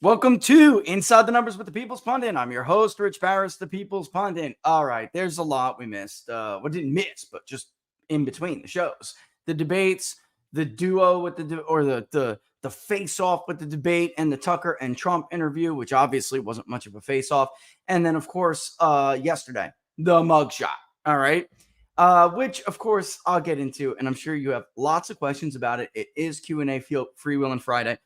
Welcome to Inside the Numbers with the People's Pundit. I'm your host, Rich Barris, the People's Pundit. All right, there's a lot we missed. Didn't miss, but just in between the shows. The debates, the duo with the face-off with the debate, and the Tucker and Trump interview, which obviously wasn't much of a face-off. And then, of course, yesterday, the mugshot. All right. Which, of course, I'll get into, and I'm sure you have lots of questions about it. It is Q&A Freewheeling Friday.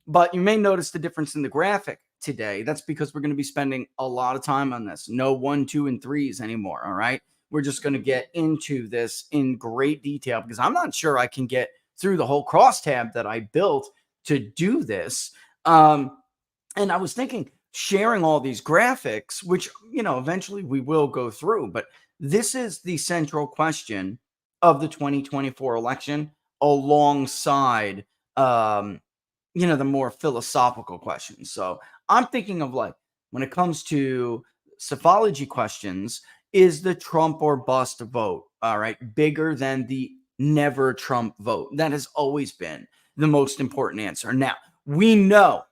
But you may notice the difference in the graphic today. That's because we're going to be spending a lot of time on this. No 1, 2, and 3s anymore. All right. We're just going to get into this in great detail because I'm not sure I can get through the whole crosstab that I built to do this. And I was thinking sharing all these graphics, which, eventually we will go through. But this is the central question of the 2024 election alongside the more philosophical questions. So I'm thinking of when it comes to psephology questions, is the Trump or bust vote, all right, bigger than the never Trump vote? That has always been the most important answer. Now, we know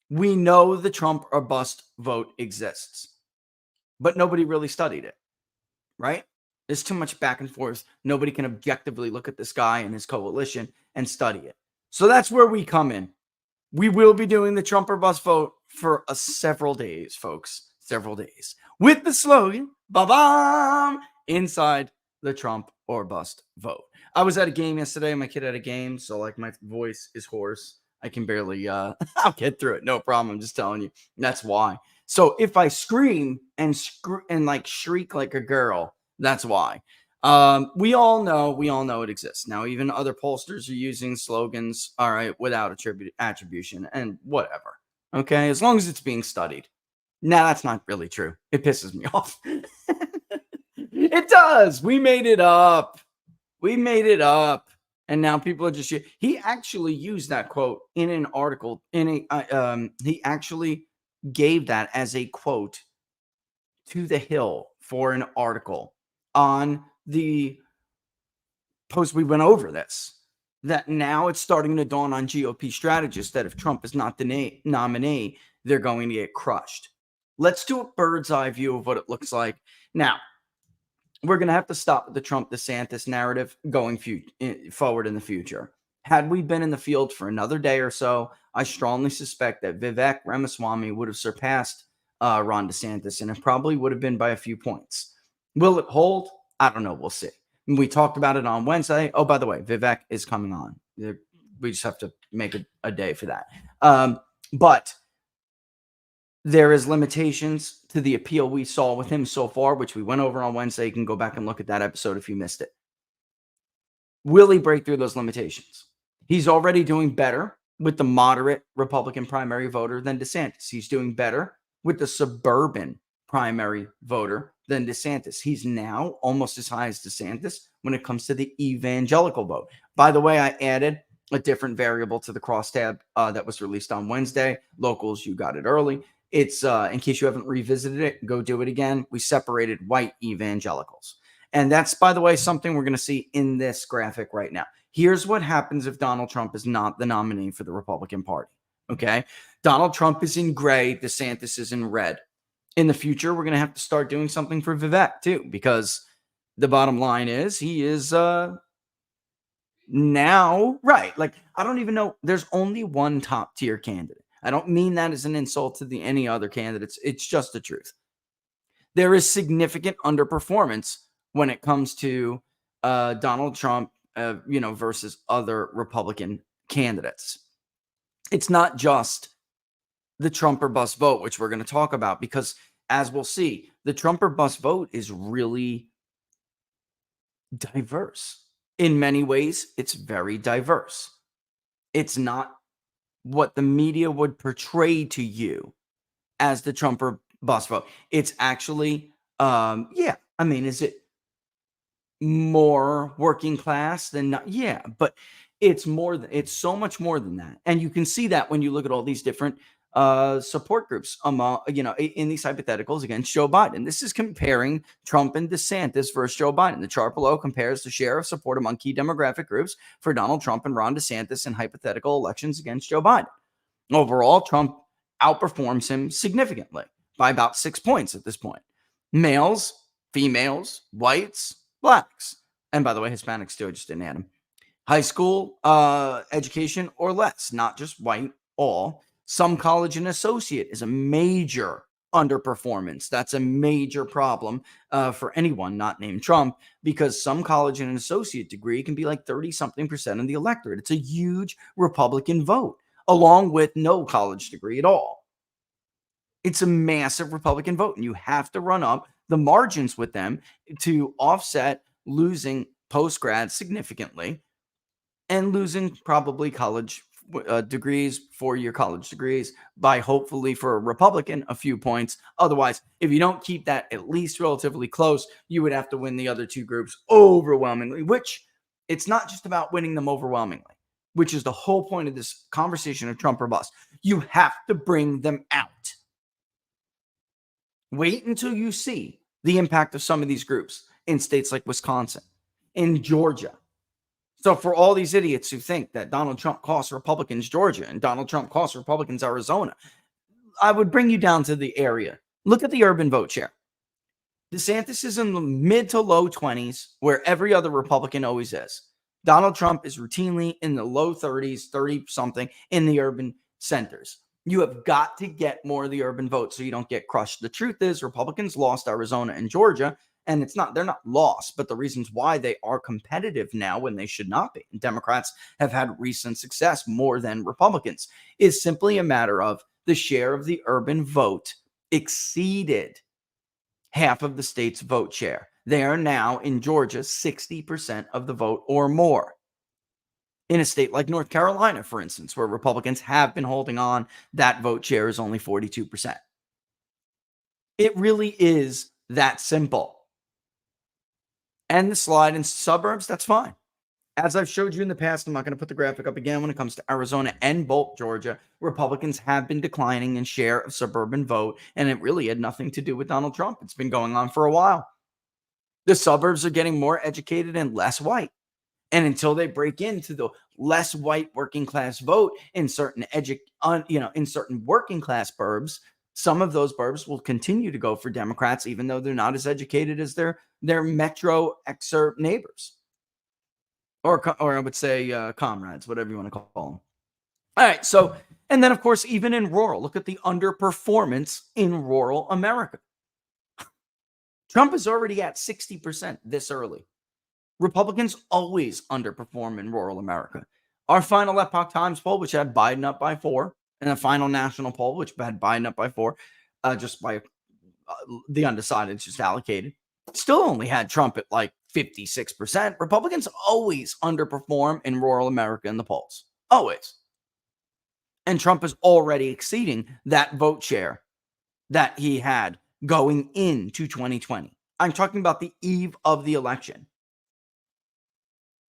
the Trump or bust vote exists, but nobody really studied it, right? There's too much back and forth. Nobody can objectively look at this guy and his coalition and study it. So that's where we come in. We will be doing the Trump or bust vote for several days, folks. Several days. With the slogan, ba-bam, inside the Trump or bust vote. I was at a game yesterday. My kid had a game, so my voice is hoarse. I can barely, I'll get through it. No problem. I'm just telling you. That's why. So if I scream and shriek like a girl, that's why. We all know it exists. Now, even other pollsters are using slogans, all right, without attribution and whatever. Okay, as long as it's being studied. Now, that's not really true. It pisses me off. It does. We made it up. And now people are just, he actually used that quote in an article. He actually gave that as a quote to The Hill for an article on the post. We went over this, that now it's starting to dawn on GOP strategists that if Trump is not the nominee, they're going to get crushed. Let's do a bird's eye view of what it looks like. Now, we're going to have to stop with the Trump-DeSantis narrative going forward in the future. Had we been in the field for another day or so, I strongly suspect that Vivek Ramaswamy would have surpassed Ron DeSantis, and it probably would have been by a few points. Will it hold? I don't know. We'll see. We talked about it on Wednesday. Oh, by the way, Vivek is coming on. We just have to make a day for that. But there is limitations to the appeal we saw with him so far, which we went over on Wednesday. You can go back and look at that episode if you missed it. Will he break through those limitations? He's already doing better with the moderate Republican primary voter than DeSantis. He's doing better with the suburban primary voter than DeSantis. He's now almost as high as DeSantis when it comes to the evangelical vote. By the way, I added a different variable to the crosstab that was released on Wednesday. Locals, you got it early. It's in case you haven't revisited it, go do it again. We separated white evangelicals. And that's, by the way, something we're going to see in this graphic right now. Here's what happens if Donald Trump is not the nominee for the Republican Party. Okay. Donald Trump is in gray. DeSantis is in red. In the future, we're going to have to start doing something for Vivek too, because the bottom line is he is now right. I don't even know. There's only one top tier candidate. I don't mean that as an insult to any other candidates. It's just the truth. There is significant underperformance when it comes to Donald Trump, versus other Republican candidates. It's not just the Trump or bust vote, which we're going to talk about, because as we'll see, the Trump or bust vote is really diverse. In many ways, it's very diverse. It's not what the media would portray to you as the Trump or bust vote. It's actually, is it more working class than not? Yeah, but it's so much more than that. And you can see that when you look at all these different support groups in these hypotheticals against Joe Biden. This is comparing Trump and DeSantis versus Joe Biden. The chart below compares the share of support among key demographic groups for Donald Trump and Ron DeSantis in hypothetical elections against Joe Biden. Overall, Trump outperforms him significantly by about 6 points at this point. Males, females, whites, blacks, and by the way, Hispanics too. I just didn't add them. High school education or less, not just white, all. Some college and associate is a major underperformance. That's a major problem for anyone not named Trump, because some college and an associate degree can be like 30 something percent of the electorate. It's a huge Republican vote, along with no college degree at all. It's a massive Republican vote, and you have to run up the margins with them to offset losing post grad significantly and losing probably college degrees, 4-year college degrees, by hopefully for a Republican a few points. Otherwise, if you don't keep that at least relatively close, you would have to win the other two groups overwhelmingly, which it's not just about winning them overwhelmingly, which is the whole point of this conversation of Trump or bust. You have to bring them out. Wait until you see the impact of some of these groups in states like Wisconsin, in Georgia. So for all these idiots who think that Donald Trump costs Republicans Georgia and Donald Trump costs Republicans Arizona, I would bring you down to the area. Look at the urban vote share. DeSantis is in the mid to low 20s, where every other Republican always is. Donald Trump is routinely in the low 30s, 30 something in the urban centers. You have got to get more of the urban vote so you don't get crushed. The truth is, Republicans lost Arizona and Georgia, and they're not lost, but the reasons why they are competitive now when they should not be, and Democrats have had recent success more than Republicans, is simply a matter of the share of the urban vote exceeded half of the state's vote share. They are now in Georgia 60% of the vote or more. In a state like North Carolina, for instance, where Republicans have been holding on, that vote share is only 42%. It really is that simple. And the slide in suburbs, that's fine. As I've showed you in the past, I'm not going to put the graphic up again when it comes to Arizona and both Georgia. Republicans have been declining in share of suburban vote, and it really had nothing to do with Donald Trump. It's been going on for a while. The suburbs are getting more educated and less white. And until they break into the less white working class vote in certain in certain working class burbs, some of those burbs will continue to go for Democrats, even though they're not as educated as their metro exurb neighbors, or I would say comrades, whatever you want to call them. All right, so, and then of course, even in rural, look at the underperformance in rural America. Trump is already at 60% this early. Republicans always underperform in rural America. Our final Epoch Times poll, which had Biden up by 4, and a final national poll, which had Biden up by 4, just by the undecided, just allocated, still only had Trump at like 56%. Republicans always underperform in rural America in the polls. Always. And Trump is already exceeding that vote share that he had going into 2020. I'm talking about the eve of the election.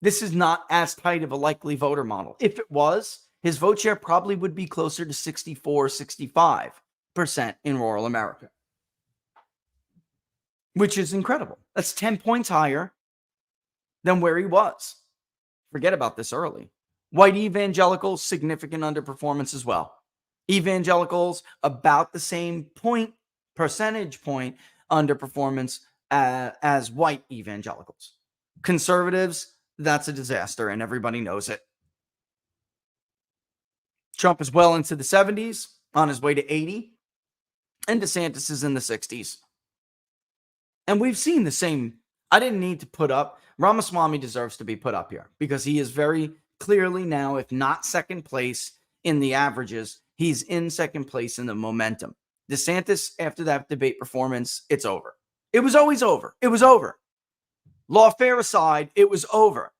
This is not as tight of a likely voter model. If it was, his vote share probably would be closer to 64, 65% in rural America, which is incredible. That's 10 points higher than where he was. Forget about this early. White evangelicals, significant underperformance as well. Evangelicals, about the same percentage point underperformance as white evangelicals. Conservatives, that's a disaster, and everybody knows it. Trump is well into the 70s, on his way to 80, and DeSantis is in the 60s. And we've seen the same. I didn't need to put up. Ramaswamy deserves to be put up here because he is very clearly now, if not second place in the averages, he's in second place in the momentum. DeSantis, after that debate performance, it's over. It was always over. It was over. Lawfare aside, it was over.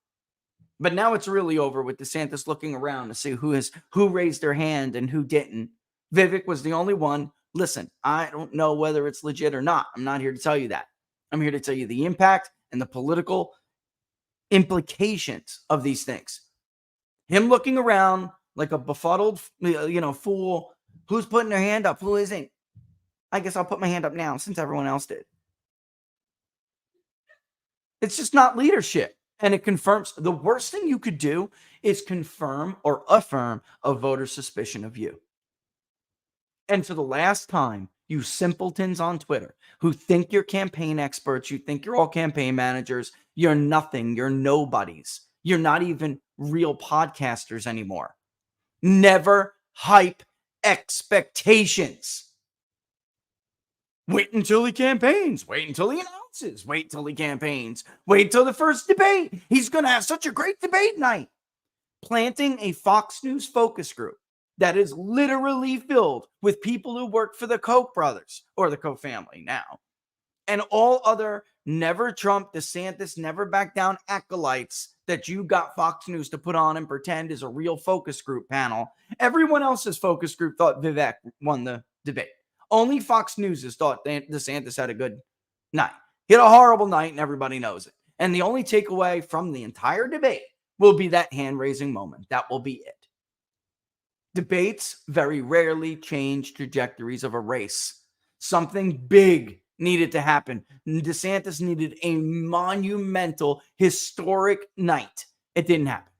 But now it's really over with DeSantis looking around to see who raised their hand and who didn't. Vivek was the only one. Listen, I don't know whether it's legit or not. I'm not here to tell you that. I'm here to tell you the impact and the political implications of these things. Him looking around like a befuddled, fool. Who's putting their hand up? Who isn't? I guess I'll put my hand up now since everyone else did. It's just not leadership. And it confirms the worst thing you could do is confirm or affirm a voter suspicion of you. And for the last time, you simpletons on Twitter who think you're campaign experts, you think you're all campaign managers, you're nothing, you're nobodies. You're not even real podcasters anymore. Never hype expectations. Wait until he campaigns. Wait until he announces. Wait until he campaigns. Wait until the first debate. He's going to have such a great debate night. Planting a Fox News focus group that is literally filled with people who work for the Koch brothers or the Koch family now, and all other never Trump, DeSantis, never back down acolytes that you got Fox News to put on and pretend is a real focus group panel. Everyone else's focus group thought Vivek won the debate. Only Fox News has thought DeSantis had a good night. He had a horrible night, and everybody knows it. And the only takeaway from the entire debate will be that hand-raising moment. That will be it. Debates very rarely change trajectories of a race. Something big needed to happen. DeSantis needed a monumental, historic night. It didn't happen.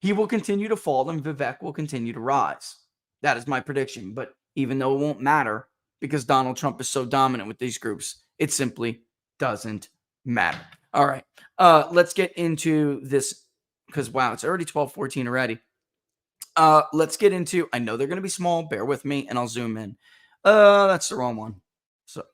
He will continue to fall, and Vivek will continue to rise. That is my prediction. But even though it won't matter because Donald Trump is so dominant with these groups, it simply doesn't matter. All right. Let's get into this because, wow, it's already 12:14 already. Let's get into, I know they're going to be small. Bear with me, and I'll zoom in. That's the wrong one. So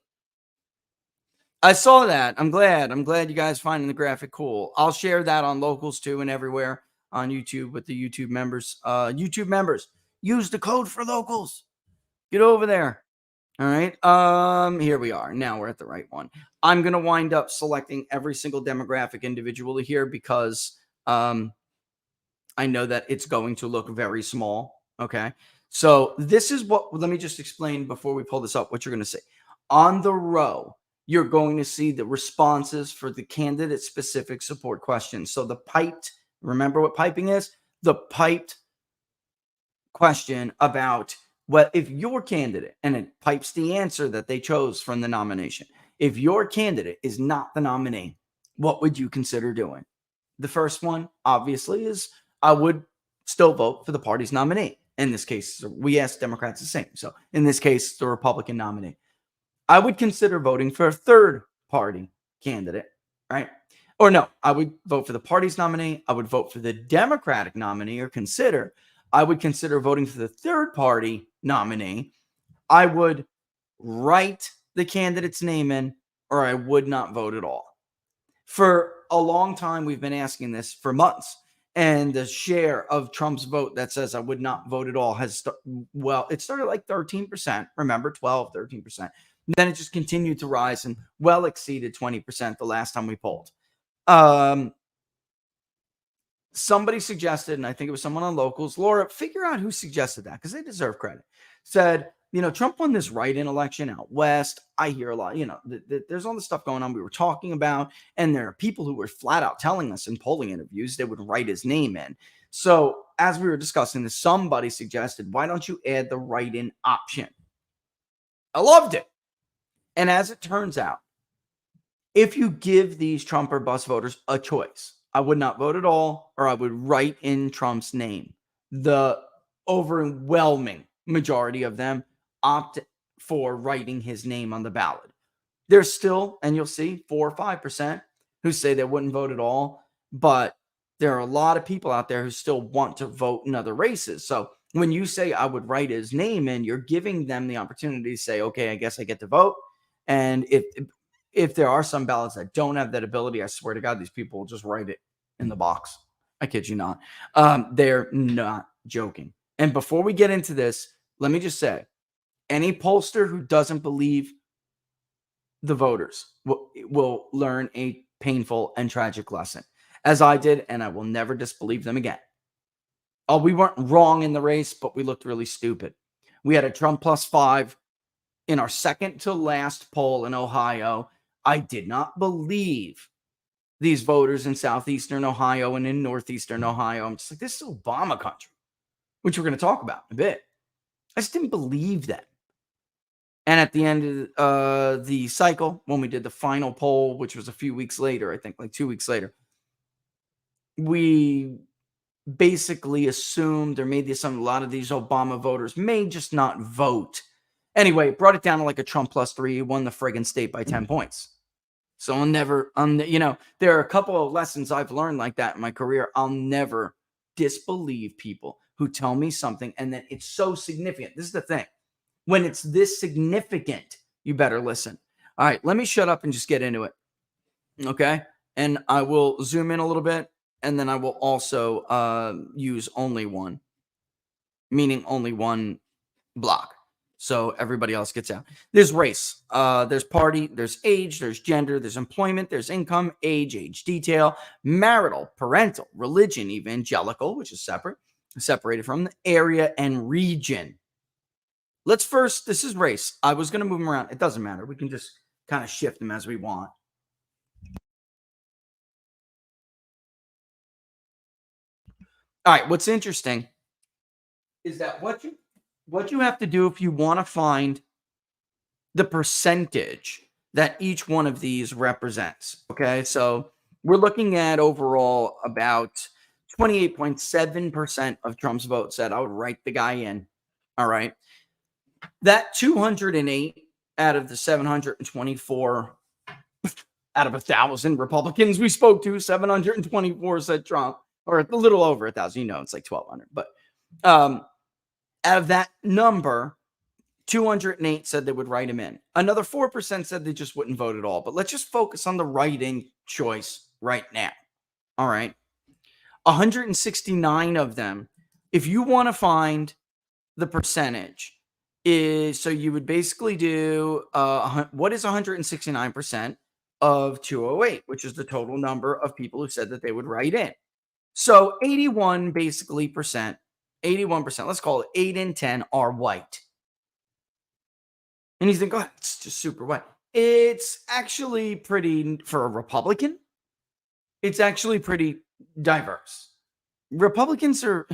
I saw that. I'm glad you guys finding the graphic cool. I'll share that on locals too and everywhere on YouTube with the YouTube members. YouTube members, use the code for locals. Get over there. All right. Here we are. Now we're at the right one. I'm going to wind up selecting every single demographic individually here because I know that it's going to look very small. Okay. So this is what, let me just explain before we pull this up, what you're going to see. On the row, you're going to see the responses for the candidate specific support questions. So the piped, remember what piping is? The piped question about what if your candidate, and it pipes the answer that they chose from the nomination. If your candidate is not the nominee, what would you consider doing? The first one, obviously, is I would still vote for the party's nominee. In this case, we ask Democrats the same. So in this case, the Republican nominee. I would consider voting for a third party candidate, right? Or no, I would vote for the party's nominee. I would vote for the Democratic nominee or I would consider voting for the third party nominee. I would write the candidate's name in, or I would not vote at all. For a long time, we've been asking this for months. And the share of Trump's vote that says I would not vote at all has, it started like 13%. Remember, 12, 13%. Then it just continued to rise and well exceeded 20% the last time we polled. Somebody suggested, and I think it was someone on locals, Laura, figure out who suggested that because they deserve credit. Said, Trump won this write-in election out west. I hear a lot, there's all this stuff going on we were talking about. And there are people who were flat out telling us in polling interviews they would write his name in. So as we were discussing this, somebody suggested, why don't you add the write-in option? I loved it. And as it turns out, if you give these Trump or bust voters a choice, I would not vote at all, or I would write in Trump's name. The overwhelming majority of them opt for writing his name on the ballot. There's still, and you'll see 4 or 5% who say they wouldn't vote at all, but there are a lot of people out there who still want to vote in other races. So when you say I would write his name in, you're giving them the opportunity to say, okay, I guess I get to vote. And if there are some ballots that don't have that ability, I swear to God, these people will just write it in the box. I kid you not. They're not joking. And before we get into this, let me just say, any pollster who doesn't believe the voters will learn a painful and tragic lesson, as I did, and I will never disbelieve them again. Oh, we weren't wrong in the race, but we looked really stupid. We had a Trump +5 in our second to last poll in Ohio. I did not believe these voters in southeastern Ohio and in northeastern Ohio. I'm just like, this is Obama country, which we're going to talk about in a bit. I just didn't believe that. And at the end of the cycle, when we did the final poll, which was a few weeks later, I think like 2 weeks later, we basically assumed or made the assumption a lot of these Obama voters may just not vote. Anyway, brought it down to like a Trump +3. He won the friggin' state by 10 points. So I'll never, there are a couple of lessons I've learned like that in my career. I'll never disbelieve people who tell me something and then it's so significant. This is the thing. When it's this significant, you better listen. All right, let me shut up and just get into it. Okay. And I will zoom in a little bit and then I will also use only one, meaning only one block. So everybody else gets out. There's race, there's party, there's age, there's gender, there's employment, there's income, age detail, marital, parental, religion, evangelical, which is separated from the area and region. Let's first, this is race. I was going to move them around. It doesn't matter. We can just kind of shift them as we want. All right. What's interesting is that what you have to do if you want to find the percentage that each one of these represents. Okay. So we're looking at overall about 28.7% of Trump's vote said I would write the guy in. All right. That 208 out of the 724 out of 1,000 Republicans we spoke to, 724 said Trump, or a little over 1,000. It's like 1,200. But out of that number, 208 said they would write him in. Another 4% said they just wouldn't vote at all. But let's just focus on the write-in choice right now. All right. 169 of them, if you want to find the percentage, so you would basically do what is 169% of 208, which is the total number of people who said that they would write in. So 81 basically percent, 81%, let's call it 8 in 10 are white. And you think, oh, it's just super white. It's actually pretty, for a Republican, it's actually pretty diverse. Republicans are,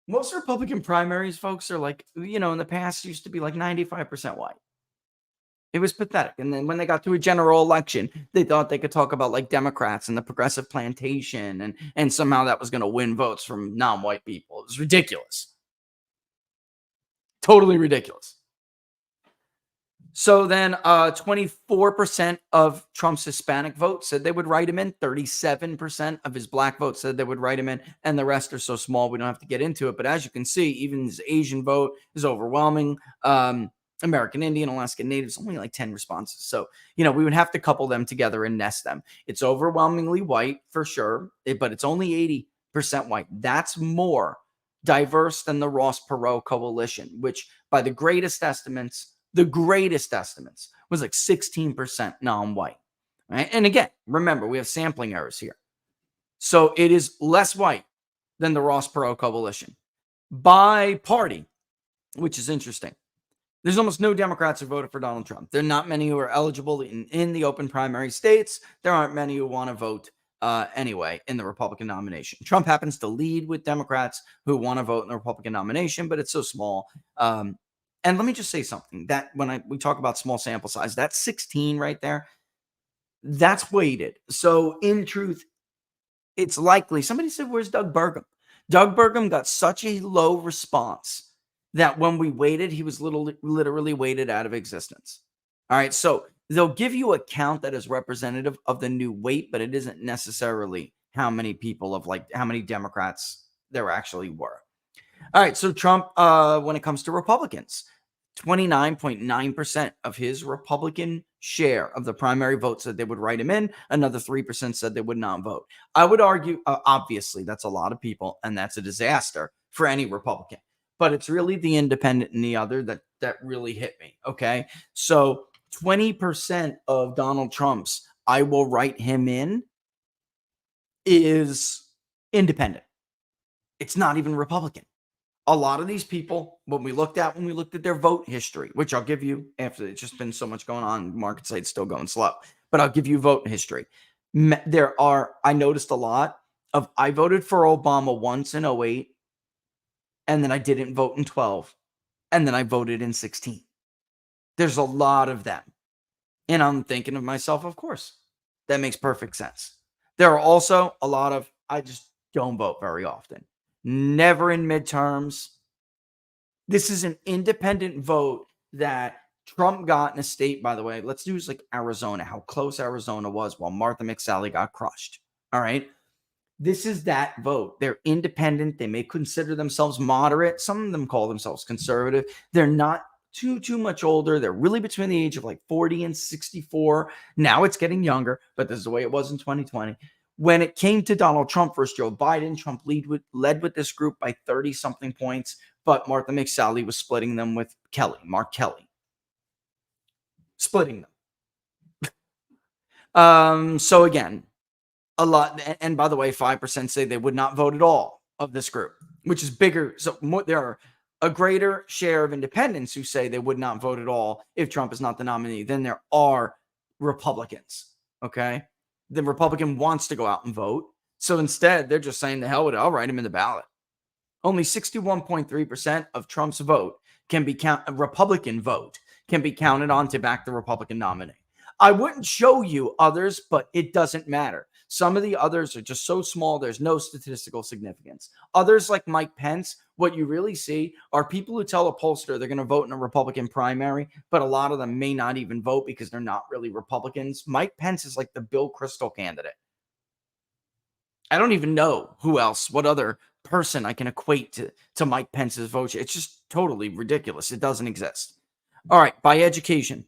most Republican primaries, folks, are like, in the past used to be like 95% white. It was pathetic. And then when they got to a general election, they thought they could talk about like Democrats and the progressive plantation and somehow that was going to win votes from non-white people. It was ridiculous. Totally ridiculous. So then 24% of Trump's Hispanic vote said they would write him in. 37% of his black vote said they would write him in. And the rest are so small, we don't have to get into it. But as you can see, even his Asian vote is overwhelming. American Indian, Alaskan Natives, only like 10 responses. So, we would have to couple them together and nest them. It's overwhelmingly white for sure, but it's only 80% white. That's more diverse than the Ross Perot coalition, which by the greatest estimates was like 16% non-white. Right? And again, remember, we have sampling errors here. So it is less white than the Ross Perot coalition. By party, which is interesting. There's almost no Democrats who voted for Donald Trump. There are not many who are eligible in the open primary states. There aren't many who want to vote anyway in the Republican nomination. Trump happens to lead with Democrats who want to vote in the Republican nomination, but it's so small. And let me just say something that when we talk about small sample size, that 16 right there, that's weighted. So in truth, it's likely. Somebody said, where's Doug Burgum? Doug Burgum got such a low response that when we waited, he was literally weighted out of existence. All right. So they'll give you a count that is representative of the new weight, but it isn't necessarily how many people how many Democrats there actually were. All right. So Trump, when it comes to Republicans, 29.9% of his Republican share of the primary vote said they would write him in. Another 3% said they would not vote. I would argue, obviously, that's a lot of people, and that's a disaster for any Republican. But it's really the independent and the other that really hit me. Okay. So 20% of Donald Trump's I will write him in is independent. It's not even Republican. A lot of these people, when we looked at their vote history, which I'll give you after it's just been so much going on, market site's still going slow, but I'll give you vote history. I noticed a lot of, I voted for Obama once in 08. And then I didn't vote in 12. And then I voted in 16. There's a lot of them. And I'm thinking of myself, of course, that makes perfect sense. There are also a lot of, don't vote very often. Never in midterms. This is an independent vote that Trump got in a state, by the way. Let's use like Arizona, how close Arizona was while Martha McSally got crushed. All right. This is that vote. They're independent. They may consider themselves moderate. Some of them call themselves conservative. They're not too much older. They're really between the age of like 40 and 64. Now it's getting younger, but this is the way it was in 2020. When it came to Donald Trump versus Joe Biden, Trump led with this group by 30 something points, but Martha McSally was splitting them with Mark Kelly, splitting them. So again, a lot. And by the way, 5% say they would not vote at all of this group, which is bigger. So there are a greater share of independents who say they would not vote at all if Trump is not the nominee than there are Republicans. Okay. The Republican wants to go out and vote. So instead, they're just saying the hell with it. I'll write him in the ballot. Only 61.3% of Trump's vote can be Republican vote can be counted on to back the Republican nominee. I wouldn't show you others, but it doesn't matter. Some of the others are just so small, there's no statistical significance. Others like Mike Pence, what you really see are people who tell a pollster they're going to vote in a Republican primary, but a lot of them may not even vote because they're not really Republicans. Mike Pence is like the Bill Kristol candidate. I don't even know who else, what other person I can equate to Mike Pence's vote. It's just totally ridiculous. It doesn't exist. All right, by education.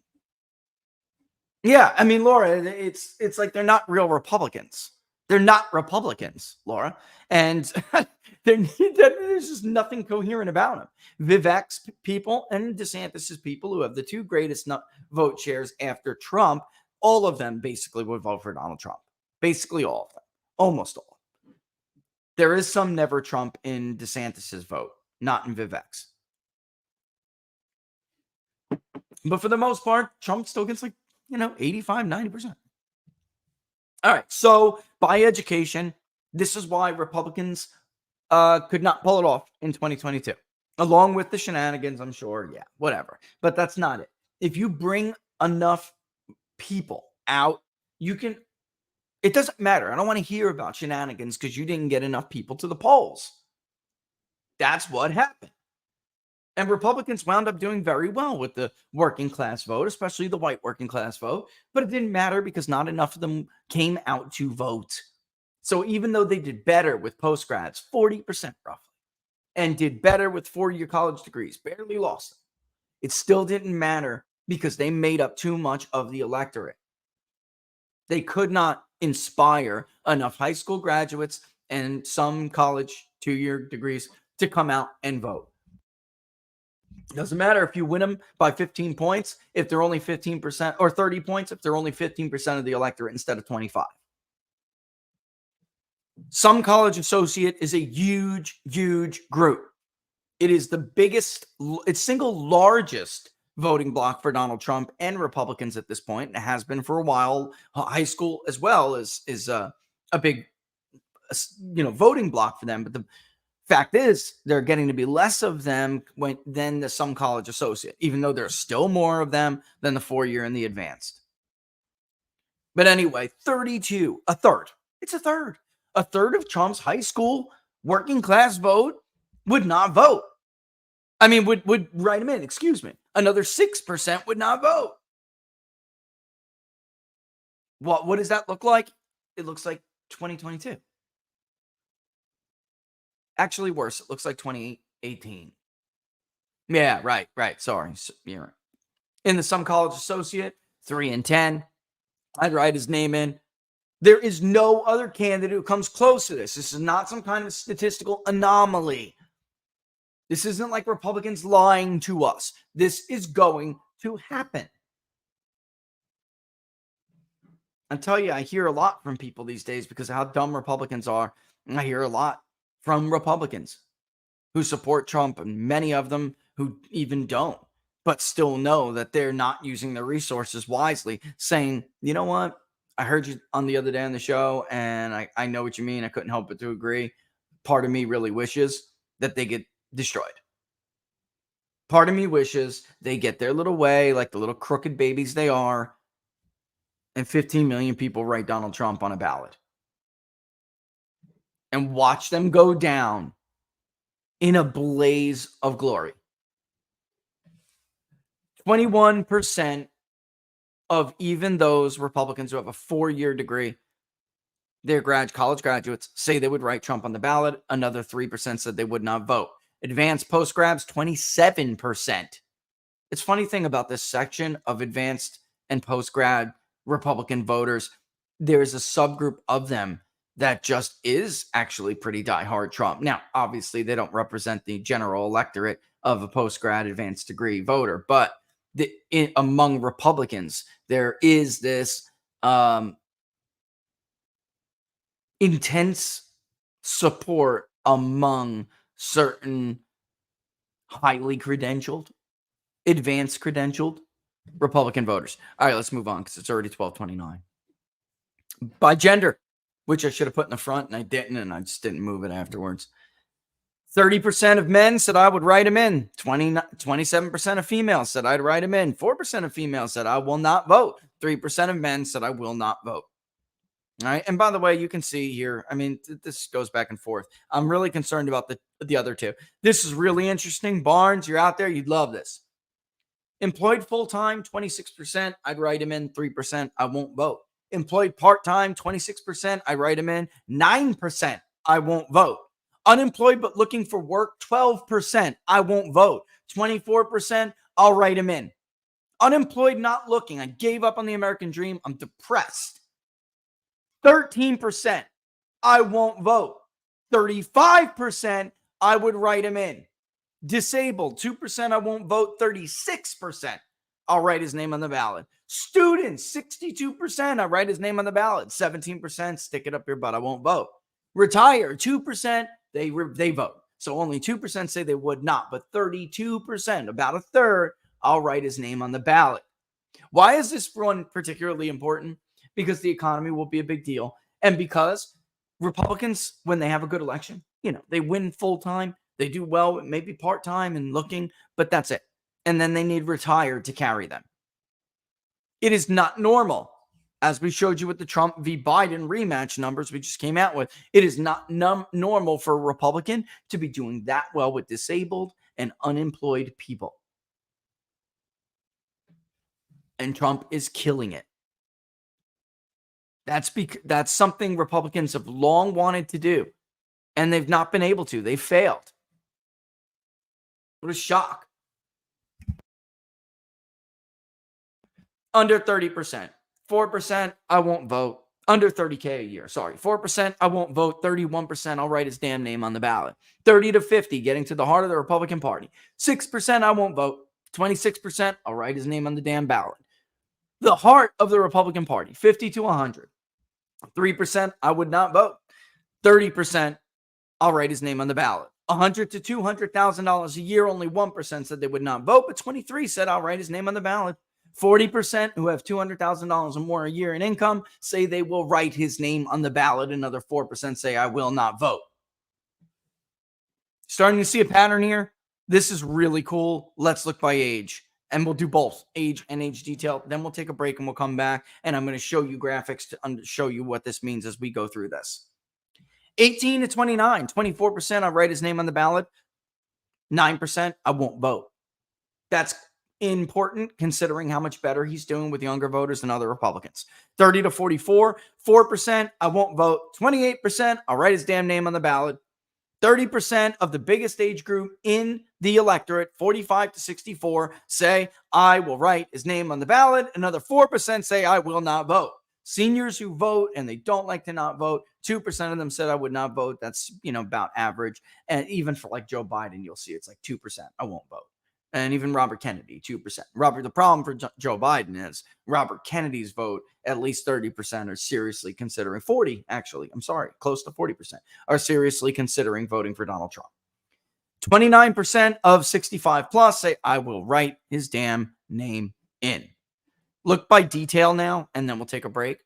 Yeah, I mean, Laura, it's like they're not real Republicans. They're not Republicans, Laura. And there's just nothing coherent about them. Vivek's people and DeSantis's people, who have the two greatest vote shares after Trump, all of them basically would vote for Donald Trump. Basically all of them. Almost all. There is some never Trump in DeSantis's vote, not in Vivek's. But for the most part, Trump still gets 85, 90%. All right. So by education, this is why Republicans could not pull it off in 2022, along with the shenanigans, I'm sure. Yeah, whatever. But that's not it. If you bring enough people out, you can. It doesn't matter. I don't want to hear about shenanigans because you didn't get enough people to the polls. That's what happened. And Republicans wound up doing very well with the working class vote, especially the white working class vote. But it didn't matter because not enough of them came out to vote. So even though they did better with postgrads, 40% roughly, and did better with 4-year college degrees, barely lost them, it still didn't matter because they made up too much of the electorate. They could not inspire enough high school graduates and some college 2-year degrees to come out and vote. Doesn't matter if you win them by 15 points, if they're only 15%, or 30 points, if they're only 15% of the electorate instead of 25. Some college associate is a huge, huge group. It is the biggest, it's single largest voting block for Donald Trump and Republicans at this point, and it has been for a while. High school as well is a big, voting block for them. But the fact is, they're getting to be less of them than the some college associate, even though there's still more of them than the 4-year and the advanced. But anyway, 32, a third. It's a third. A third of Trump's high school working class vote would not vote. I mean, would write him in, excuse me. Another 6% would not vote. What does that look like? It looks like 2022. Actually worse. It looks like 2018. Yeah, right. Sorry. You're right. In the some college associate, 3 and 10. I'd write his name in. There is no other candidate who comes close to this. This is not some kind of statistical anomaly. This isn't like Republicans lying to us. This is going to happen. I tell you, I hear a lot from people these days because of how dumb Republicans are. And I hear a lot from Republicans who support Trump, and many of them who even don't, but still know that they're not using their resources wisely, saying, you know what? I heard you on the other day on the show, and I know what you mean. I couldn't help but to agree. Part of me really wishes that they get destroyed. Part of me wishes they get their little way, like the little crooked babies they are, and 15 million people write Donald Trump on a ballot. and watch them go down in a blaze of glory. 21% of even those Republicans who have a 4-year degree, they're college graduates, say they would write Trump on the ballot. Another 3% said they would not vote. Advanced post-grads, 27%. It's funny thing about this section of advanced and post-grad Republican voters, there's a subgroup of them that just is actually pretty diehard Trump. Now, obviously, they don't represent the general electorate of a post-grad advanced degree voter, but among Republicans, there is this intense support among certain highly credentialed, advanced credentialed Republican voters. All right, let's move on because it's already 12:29. By gender, which I should have put in the front and I didn't, and I just didn't move it afterwards. 30% of men said I would write him in. 27% of females said I'd write him in. 4% of females said I will not vote. 3% of men said I will not vote. All right. And by the way, you can see here, I mean, this goes back and forth. I'm really concerned about the other two. This is really interesting. Barnes, you're out there. You'd love this. Employed full-time, 26%. I'd write him in. 3%. I won't vote. Employed part-time, 26%. I write him in. 9%. I won't vote. Unemployed but looking for work, 12%. I won't vote. 24%. I'll write him in. Unemployed, not looking. I gave up on the American dream. I'm depressed. 13%. I won't vote. 35%. I would write him in. Disabled, 2%. I won't vote. 36%. I'll write his name on the ballot. Students, 62%. I write his name on the ballot. 17%. Stick it up your butt. I won't vote. Retired, 2%. They vote. So only 2% say they would not, but 32%, about a third, I'll write his name on the ballot. Why is this one particularly important? Because the economy will be a big deal. And because Republicans, when they have a good election, they win full time, they do well, maybe part time and looking, but that's it. And then they need retired to carry them. It is not normal. As we showed you with the Trump v. Biden rematch numbers we just came out with, it is not normal for a Republican to be doing that well with disabled and unemployed people. And Trump is killing it. That's something Republicans have long wanted to do, and they've not been able to. They failed. What a shock. Under 30%. 4%, I won't vote. Under 30K a year. Sorry. 4%, I won't vote. 31%, I'll write his damn name on the ballot. 30 to 50, getting to the heart of the Republican Party. 6%, I won't vote. 26%, I'll write his name on the damn ballot. The heart of the Republican Party, 50 to 100. 3%, I would not vote. 30%, I'll write his name on the ballot. $100,000 to $200,000 a year, only 1% said they would not vote, but 23% said I'll write his name on the ballot. 40% who have $200,000 or more a year in income say they will write his name on the ballot. Another 4% say I will not vote. Starting to see a pattern here. This is really cool. Let's look by age. And we'll do both age and age detail. Then we'll take a break and we'll come back. And I'm going to show you graphics to show you what this means as we go through this. 18 to 29, 24%, I'll write his name on the ballot. 9%, I won't vote. That's important considering how much better he's doing with younger voters than other Republicans. 30 to 44, 4%, I won't vote. 28%, I'll write his damn name on the ballot. 30% of the biggest age group in the electorate, 45 to 64, say, I will write his name on the ballot. Another 4% say, I will not vote. Seniors who vote and they don't like to not vote, 2% of them said I would not vote. That's, about average. And even for like Joe Biden, you'll see it's like 2%. I won't vote. And even Robert Kennedy, 2%. The problem for Joe Biden is Robert Kennedy's vote, at least 30% are seriously considering, 40 actually, I'm sorry, close to 40% are seriously considering voting for Donald Trump. 29% of 65 plus say, I will write his damn name in. Look by detail now, and then we'll take a break.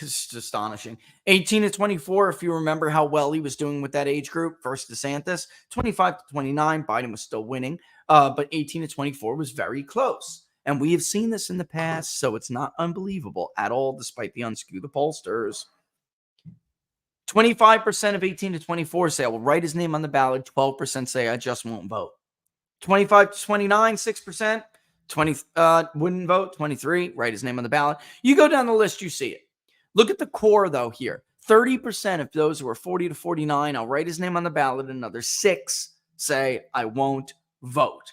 It's astonishing. 18 to 24, if you remember how well he was doing with that age group versus DeSantis. 25 to 29, Biden was still winning. But 18 to 24 was very close. And we have seen this in the past, so it's not unbelievable at all, despite the unskew the pollsters. 25% of 18 to 24 say I will write his name on the ballot. 12% say I just won't vote. 25 to 29, 6%. 20 wouldn't vote. 23 write his name on the ballot. You go down the list, you see it. Look at the core though here. 30% of those who are 40 to 49, I'll write his name on the ballot. Another 6 say I won't vote.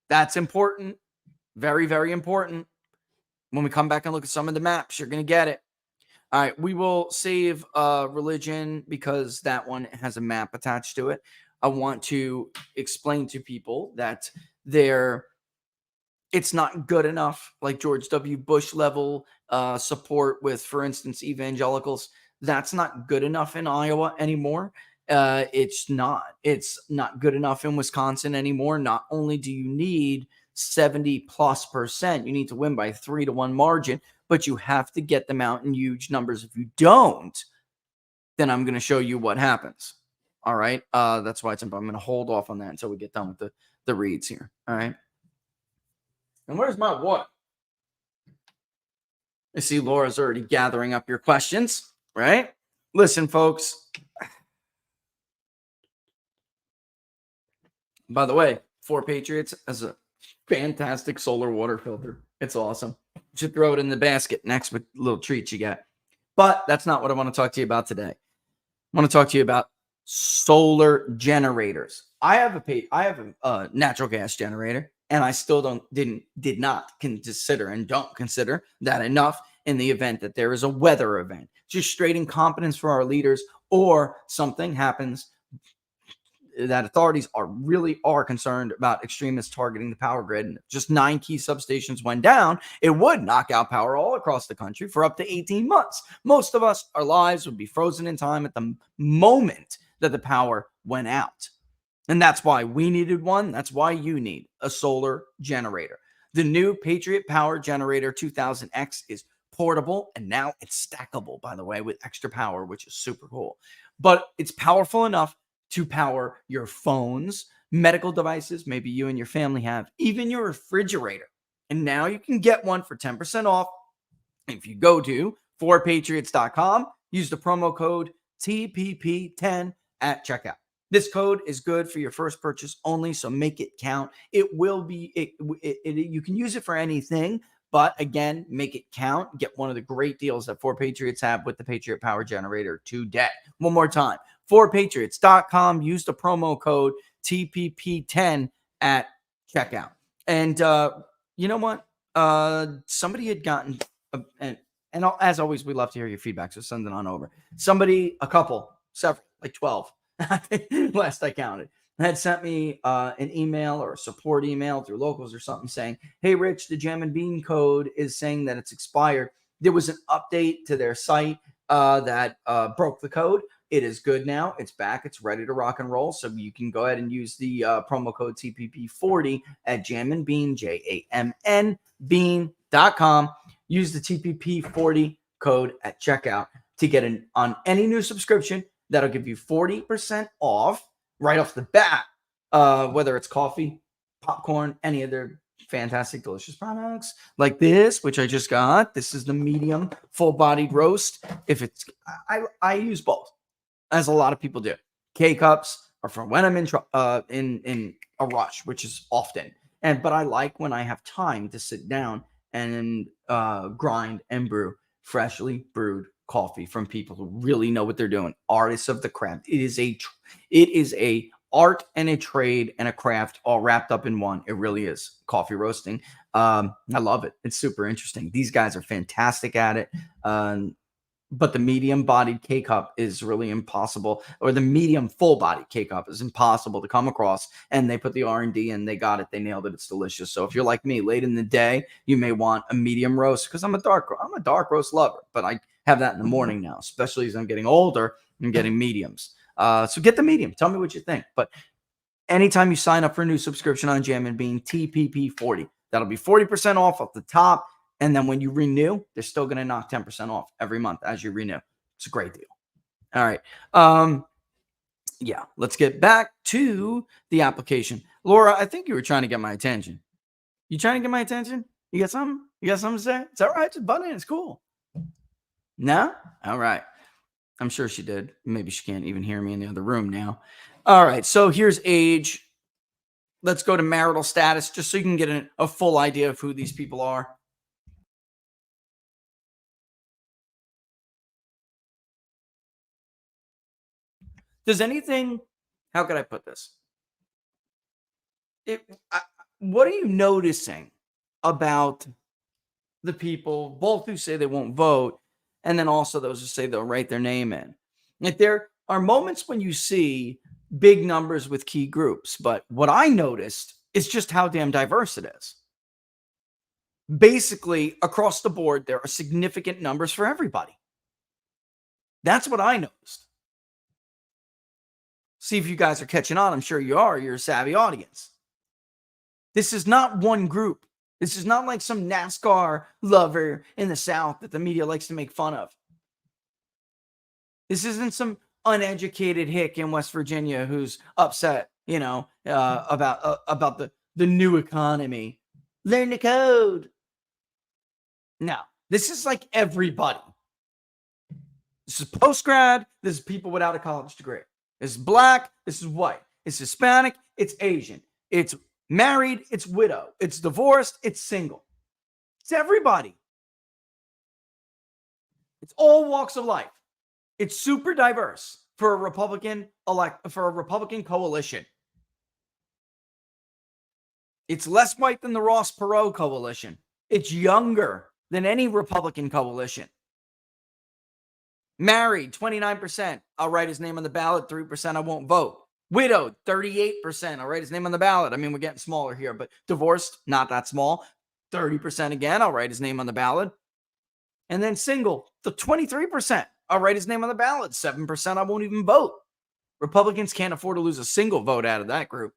That's important. Very, very important. When we come back and look at some of the maps, you're going to get it. All right, we will save religion because that one has a map attached to it. I want to explain to people that it's not good enough, like George W. Bush level support with, for instance, evangelicals. That's not good enough in Iowa anymore. It's not good enough in Wisconsin anymore. Not only do you need 70+%, you need to win by 3-1 margin, but you have to get them out in huge numbers. If you don't, then I'm going to show you what happens. All right. That's why I'm going to hold off on that until we get done with the reads here. All right. And where's my water? I see Laura's already gathering up your questions, right? Listen, folks. By the way, 4 Patriots has a fantastic solar water filter. It's awesome. You should throw it in the basket next with little treats you get. But that's not what I want to talk to you about today. I want to talk to you about solar generators. I have a natural gas generator, and I still did not consider and don't consider that enough in the event that there is a weather event. Just straight incompetence for our leaders, or something happens that authorities are concerned about extremists targeting the power grid. And just 9 key substations went down, it would knock out power all across the country for up to 18 months. Most of us, our lives would be frozen in time at the moment that the power went out. And that's why we needed one. That's why you need a solar generator. The new Patriot Power Generator 2000X is portable, and now it's stackable, by the way, with extra power, which is super cool. But it's powerful enough to power your phones, medical devices, maybe you and your family have, even your refrigerator. And now you can get one for 10% off if you go to 4patriots.com, use the promo code TPP10 at checkout. This code is good for your first purchase only, so make it count. It will be, you can use it for anything, but again, make it count. Get one of the great deals that 4 Patriots have with the Patriot Power Generator today. One more time, 4patriots.com. Use the promo code TPP10 at checkout. And you know what? Somebody had gotten, and as always, we love to hear your feedback, so send it on over. A couple, several, like 12, last I counted, had sent me an email or a support email through locals or something saying, hey, Rich, the Jam and Bean code is saying that it's expired. There was an update to their site that broke the code. It is good now. It's back. It's ready to rock and roll. So you can go ahead and use the promo code TPP40 at Jam and Bean, JAMN Bean.com. Use the TPP40 code at checkout to get on any new subscription. That'll give you 40% off right off the bat, whether it's coffee, popcorn, any of their fantastic, delicious products like this, which I just got. This is the medium full-bodied roast. I use both, as a lot of people do. K-cups are for when I'm in a rush, which is often. But I like when I have time to sit down and grind and brew freshly brewed coffee from people who really know what they're doing. Artists of the craft. It is a art and a trade and a craft all wrapped up in one. It really is. Coffee roasting. I love it. It's super interesting. These guys are fantastic at it. But the medium-bodied K-cup is really impossible, or the medium full-bodied K-cup is impossible to come across. And they put the R&D in, they got it, they nailed it. It's delicious. So if you're like me, late in the day, you may want a medium roast, because I'm a dark roast lover, but I have that in the morning now, especially as I'm getting older. I'm getting mediums. So get the medium. Tell me what you think. But anytime you sign up for a new subscription on Jam and Bean, TPP40, that'll be 40% off the top. And then when you renew, they're still going to knock 10% off every month as you renew. It's a great deal. All right. Yeah, let's get back to the application. Laura, I think you were trying to get my attention. You trying to get my attention? You got something? You got something to say? It's all right. Just butt in. It's cool. No? All right. I'm sure she did. Maybe she can't even hear me in the other room now. All right. So here's age. Let's go to marital status just so you can get a full idea of who these people are. Does anything, how could I put this? What are you noticing about the people, both who say they won't vote, and then also those who say they'll write their name in? Like, there are moments when you see big numbers with key groups, but what I noticed is just how damn diverse it is. Basically, across the board, there are significant numbers for everybody. That's what I noticed. See if you guys are catching on. I'm sure you are. You're a savvy audience. This is not one group. This is not like some NASCAR lover in the South that the media likes to make fun of. This isn't some uneducated hick in West Virginia who's upset, about the new economy. Learn the code. No, this is like everybody. This is post-grad. This is people without a college degree. This is black. This is white. It's Hispanic. It's Asian. It's married. It's widow. It's divorced. It's single. It's everybody. It's all walks of life. It's super diverse for a Republican coalition. It's less white than the Ross Perot coalition. It's younger than any Republican coalition. Married, 29%. I'll write his name on the ballot. 3%, I won't vote. Widowed, 38%. I'll write his name on the ballot. I mean, we're getting smaller here, but divorced, not that small. 30% again. I'll write his name on the ballot. And then single, the 23%. I'll write his name on the ballot. 7%, I won't even vote. Republicans can't afford to lose a single vote out of that group.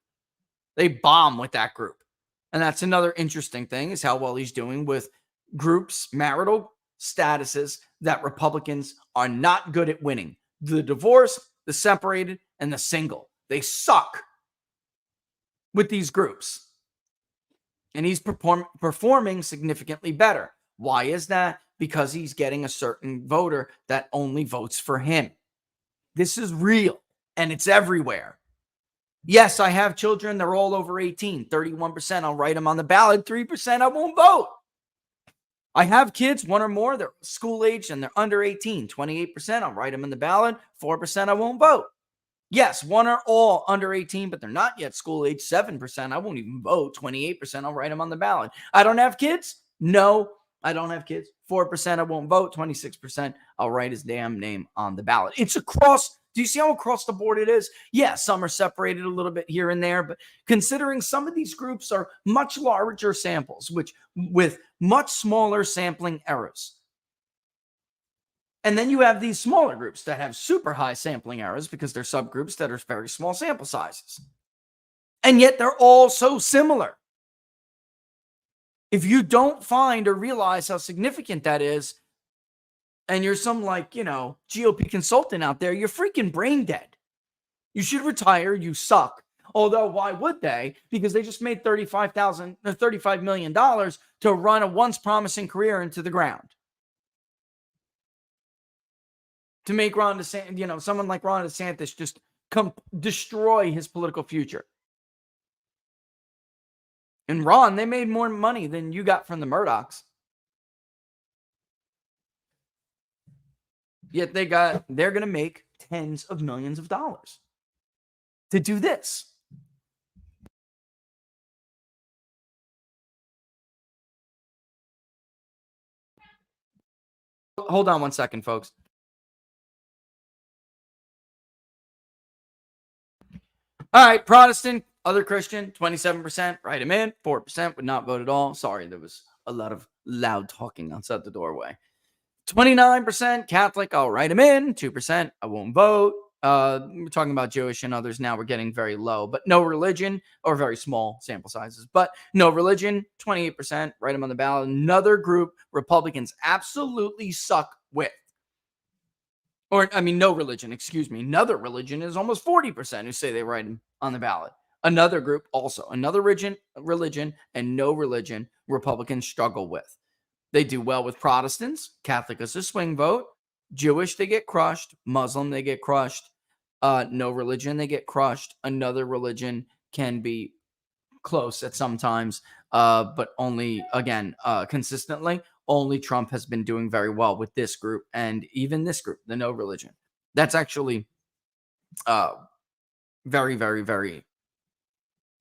They bomb with that group. And that's another interesting thing, is how well he's doing with groups, marital statuses that Republicans are not good at winning. The divorced, the separated, and the single. They suck with these groups. And he's performing significantly better. Why is that? Because he's getting a certain voter that only votes for him. This is real, and it's everywhere. Yes, I have children. They're all over 18. 31%, I'll write them on the ballot. 3%, I won't vote. I have kids, one or more. They're school age and they're under 18. 28%, I'll write them in the ballot. 4%, I won't vote. Yes, one or all under 18, but they're not yet school age. 7%, I won't even vote. 28%, I'll write them on the ballot. I don't have kids? No, I don't have kids. 4%, I won't vote. 26%, I'll write his damn name on the ballot. It's across. Do you see how across the board it is? Yeah, some are separated a little bit here and there, but considering some of these groups are much larger samples, which with much smaller sampling errors. And then you have these smaller groups that have super high sampling errors because they're subgroups that are very small sample sizes. And yet they're all so similar. If you don't find or realize how significant that is, and you're some GOP consultant out there, you're freaking brain dead. You should retire. You suck. Although, why would they? Because they just made $35 million to run a once promising career into the ground. To make Ron DeSantis, someone like Ron DeSantis just destroy his political future. And Ron, they made more money than you got from the Murdochs. Yet they're going to make tens of millions of dollars to do this. Hold on one second, folks. All right, Protestant, other Christian, 27%, write him in. 4% would not vote at all. Sorry, there was a lot of loud talking outside the doorway. 29% Catholic, I'll write him in. 2%, I won't vote. We're talking about Jewish and others now. We're getting very low, but no religion, or very small sample sizes. But no religion, 28%, write him on the ballot. Another group Republicans absolutely suck with. No religion, excuse me. Another religion is almost 40% who say they write him on the ballot. Another group also, another religion and no religion Republicans struggle with. They do well with Protestants. Catholic is a swing vote. Jewish, they get crushed. Muslim, they get crushed. No religion, they get crushed. Another religion can be close at sometimes, but only, again, consistently. Only Trump has been doing very well with this group, and even this group, the no religion. That's actually uh, very, very, very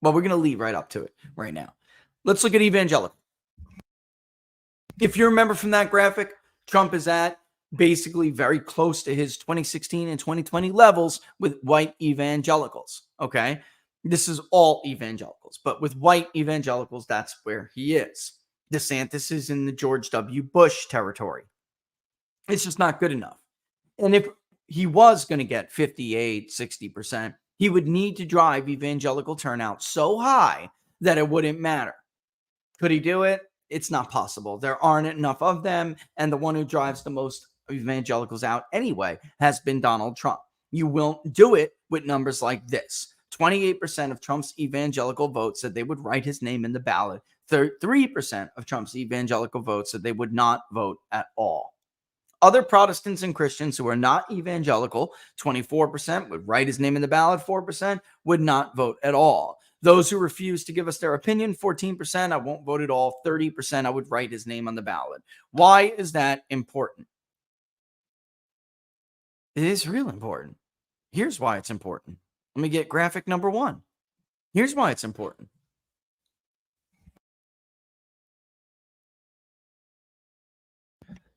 well. We're going to lead right up to it right now. Let's look at evangelical. If you remember from that graphic, Trump is at basically very close to his 2016 and 2020 levels with white evangelicals. Okay. This is all evangelicals, but with white evangelicals, that's where he is. DeSantis is in the George W. Bush territory. It's just not good enough. And if he was going to get 58, 60%, he would need to drive evangelical turnout so high that it wouldn't matter. Could he do it? It's not possible. There aren't enough of them. And the one who drives the most evangelicals out anyway has been Donald Trump. You won't do it with numbers like this. 28% of Trump's evangelical votes said they would write his name in the ballot. 3% of Trump's evangelical votes said they would not vote at all. Other Protestants and Christians who are not evangelical, 24% would write his name in the ballot, 4% would not vote at all. Those who refuse to give us their opinion, 14%, I won't vote at all, 30%, I would write his name on the ballot. Why is that important? It is real important. Here's why it's important. Let me get graphic number 1. Here's why it's important.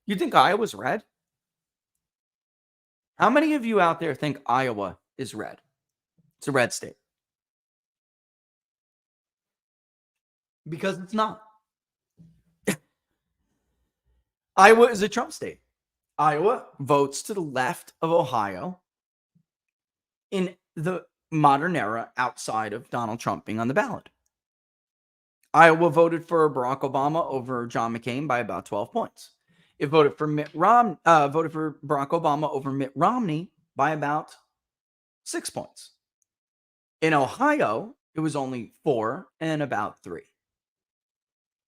You think Iowa's red? How many of you out there think Iowa is red? It's a red state. Because it's not. Iowa is a Trump state. Iowa votes to the left of Ohio in the modern era outside of Donald Trump being on the ballot. Iowa voted for Barack Obama over John McCain by about 12 points. It voted for Barack Obama over Mitt Romney by about 6 points. In Ohio, it was only 4 and about 3.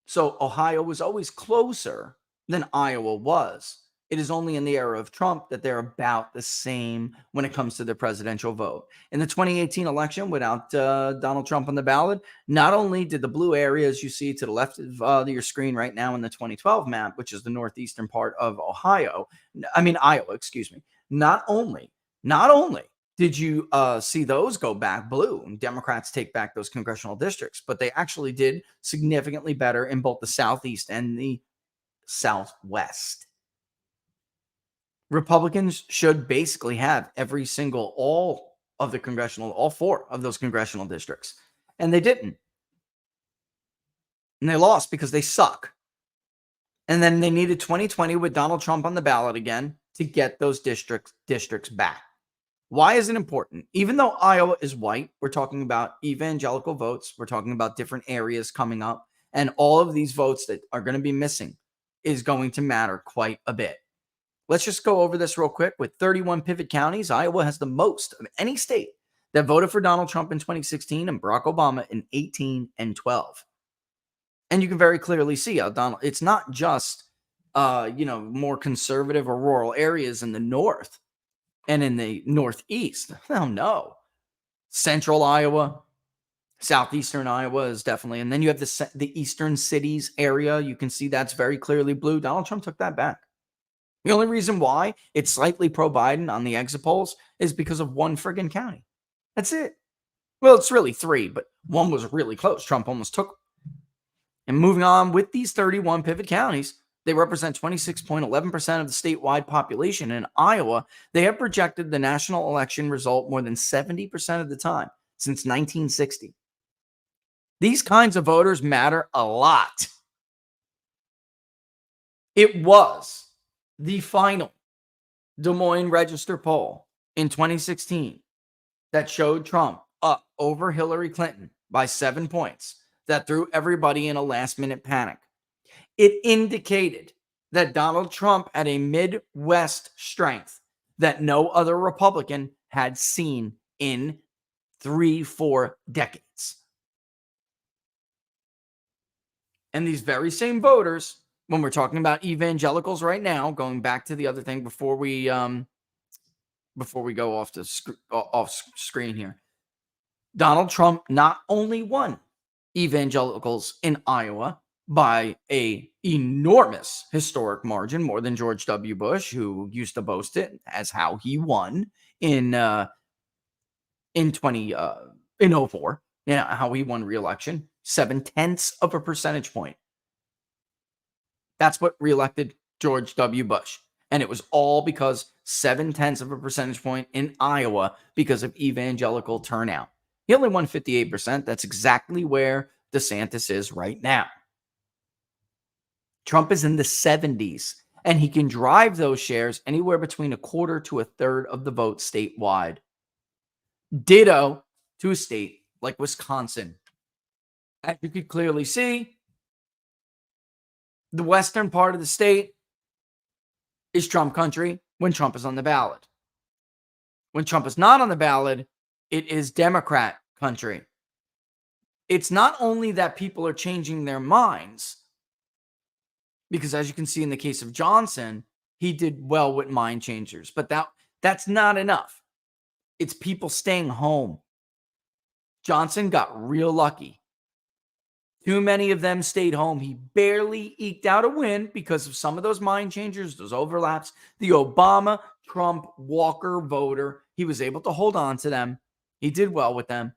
So Ohio was always closer than Iowa was. It is only in the era of Trump that they're about the same when it comes to the presidential vote. In the 2018 election, without Donald Trump on the ballot, not only did the blue areas you see to the left of your screen right now in the 2012 map, which is the northeastern part of Iowa, excuse me, not only did you see those go back blue and Democrats take back those congressional districts, but they actually did significantly better in both the southeast and the southwest. Republicans should basically have all 4 of those congressional districts. And they didn't. And they lost because they suck. And then they needed 2020 with Donald Trump on the ballot again to get those districts back. Why is it important? Even though Iowa is white, we're talking about evangelical votes. We're talking about different areas coming up. And all of these votes that are going to be missing is going to matter quite a bit. Let's just go over this real quick. With 31 pivot counties, Iowa has the most of any state that voted for Donald Trump in 2016 and Barack Obama in 18 and 12. And you can very clearly see how it's not just, more conservative or rural areas in the north and in the northeast. Oh, no. Central Iowa, southeastern Iowa is definitely, and then you have the eastern cities area. You can see that's very clearly blue. Donald Trump took that back. The only reason why it's slightly pro-Biden on the exit polls is because of one friggin' county. That's it. Well, it's really 3, but one was really close. Trump almost took. And moving on with these 31 pivot counties, they represent 26.11% of the statewide population. In Iowa, they have projected the national election result more than 70% of the time since 1960. These kinds of voters matter a lot. It was the final Des Moines Register poll in 2016 that showed Trump up over Hillary Clinton by 7 points that threw everybody in a last-minute panic. It indicated that Donald Trump had a Midwest strength that no other Republican had seen in 3-4 decades. And these very same voters when we're talking about evangelicals right now, going back to the other thing before we go off off screen here. Donald Trump not only won evangelicals in Iowa by a enormous historic margin, more than George W. Bush, who used to boast it as how he won in 04, how he won re-election, 0.7 of a percentage point. That's what reelected George W. Bush. And it was all because 0.7 of a percentage point in Iowa because of evangelical turnout. He only won 58%. That's exactly where DeSantis is right now. Trump is in the 70s, and he can drive those shares anywhere between 1/4 to 1/3 of the vote statewide. Ditto to a state like Wisconsin. As you could clearly see, the western part of the state is Trump country when Trump is on the ballot. When Trump is not on the ballot, it is Democrat country. It's not only that people are changing their minds, because as you can see in the case of Johnson, he did well with mind changers, but that's not enough. It's people staying home. Johnson got real lucky. Too many of them stayed home. He barely eked out a win because of some of those mind changers, those overlaps. The Obama, Trump, Walker voter, he was able to hold on to them. He did well with them.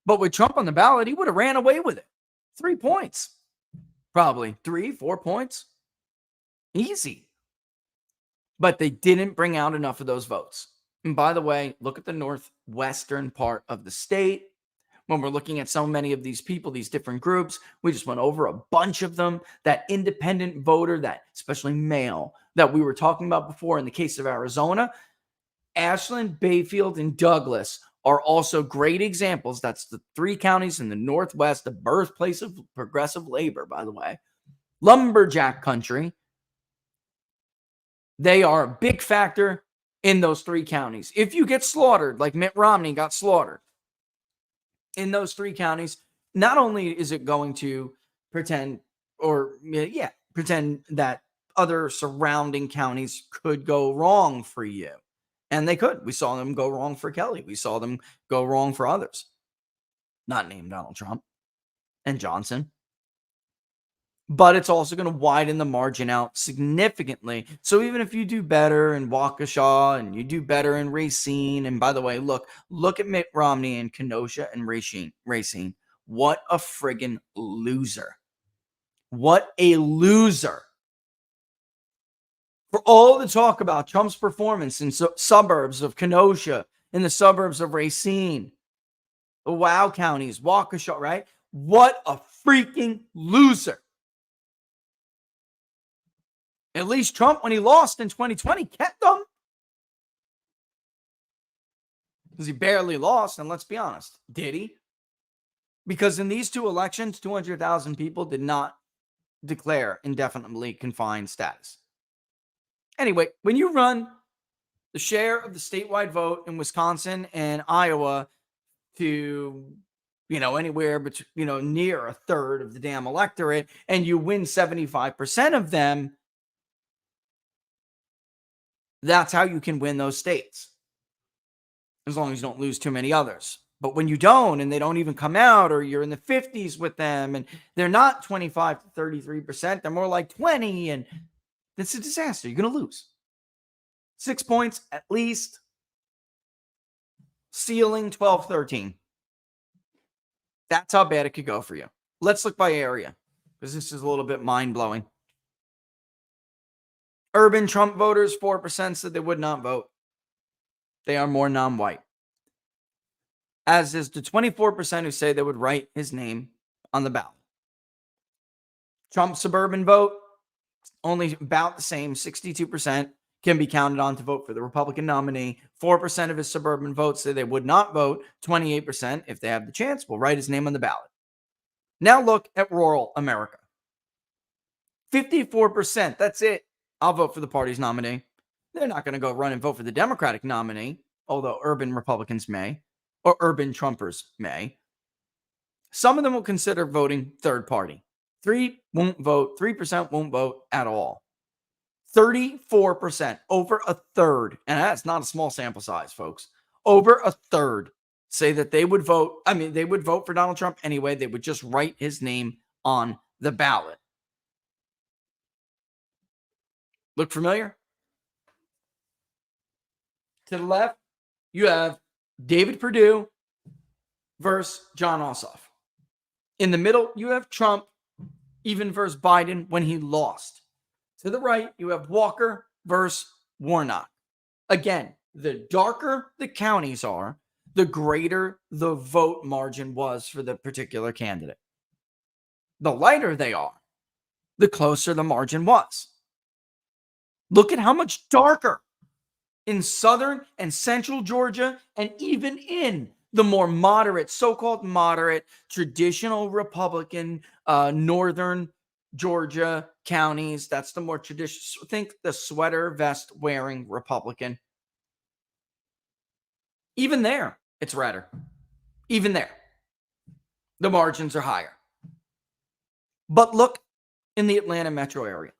But with Trump on the ballot, he would have ran away with it. 3 points. Probably 3-4 points. Easy. But they didn't bring out enough of those votes. And by the way, look at the northwestern part of the state. When we're looking at so many of these people, these different groups, we just went over a bunch of them. That independent voter, that especially male, that we were talking about before in the case of Arizona, Ashland, Bayfield, and Douglas are also great examples. That's the 3 counties in the Northwest, the birthplace of progressive labor, by the way. Lumberjack country. They are a big factor in those 3 counties. If you get slaughtered, like Mitt Romney got slaughtered in those 3 counties, not only is it going to pretend that other surrounding counties could go wrong for you. And they could. We saw them go wrong for Kelly. We saw them go wrong for others. Not named Donald Trump and Johnson. But it's also going to widen the margin out significantly. So even if you do better in Waukesha and you do better in Racine, and by the way, look at Mitt Romney in Kenosha and Racine. What a friggin' loser. What a loser. For all the talk about Trump's performance in suburbs of Kenosha, in the suburbs of Racine, the Wow counties, Waukesha, right? What a freaking loser. At least Trump, when he lost in 2020, kept them. Because he barely lost, and let's be honest, did he? Because in these 2 elections, 200,000 people did not declare indefinitely confined status. Anyway, when you run the share of the statewide vote in Wisconsin and Iowa to, anywhere between, near 1/3 of the damn electorate, and you win 75% of them, that's how you can win those states. As long as you don't lose too many others. But when you don't, and they don't even come out, or you're in the 50s with them, and they're not 25 to 33%, they're more like 20, and it's a disaster. You're going to lose. 6 points at least. Ceiling 12, 13. That's how bad it could go for you. Let's look by area, because this is a little bit mind-blowing. Urban Trump voters, 4% said they would not vote. They are more non-white. As is the 24% who say they would write his name on the ballot. Trump suburban vote, only about the same, 62% can be counted on to vote for the Republican nominee. 4% of his suburban votes say they would not vote. 28%, if they have the chance, will write his name on the ballot. Now look at rural America. 54%, that's it. I'll vote for the party's nominee. They're not going to go run and vote for the Democratic nominee, although urban Republicans may, or urban Trumpers may. Some of them will consider voting third party. 3 won't vote. 3% won't vote at all. 34%, over a third, and that's not a small sample size, folks. Over a third say that they would vote. I mean, they would vote for Donald Trump anyway. They would just write his name on the ballot. Look familiar? To the left, you have David Perdue versus Jon Ossoff. In the middle, you have Trump, even versus Biden when he lost. To the right, you have Walker versus Warnock. Again, the darker the counties are, the greater the vote margin was for the particular candidate. The lighter they are, the closer the margin was. Look at how much darker in southern and central Georgia, and even in the more moderate, so-called moderate, traditional Republican, northern Georgia counties. That's the more traditional. Think the sweater vest wearing Republican. Even there, it's redder. Even there, the margins are higher. But look in the Atlanta metro area.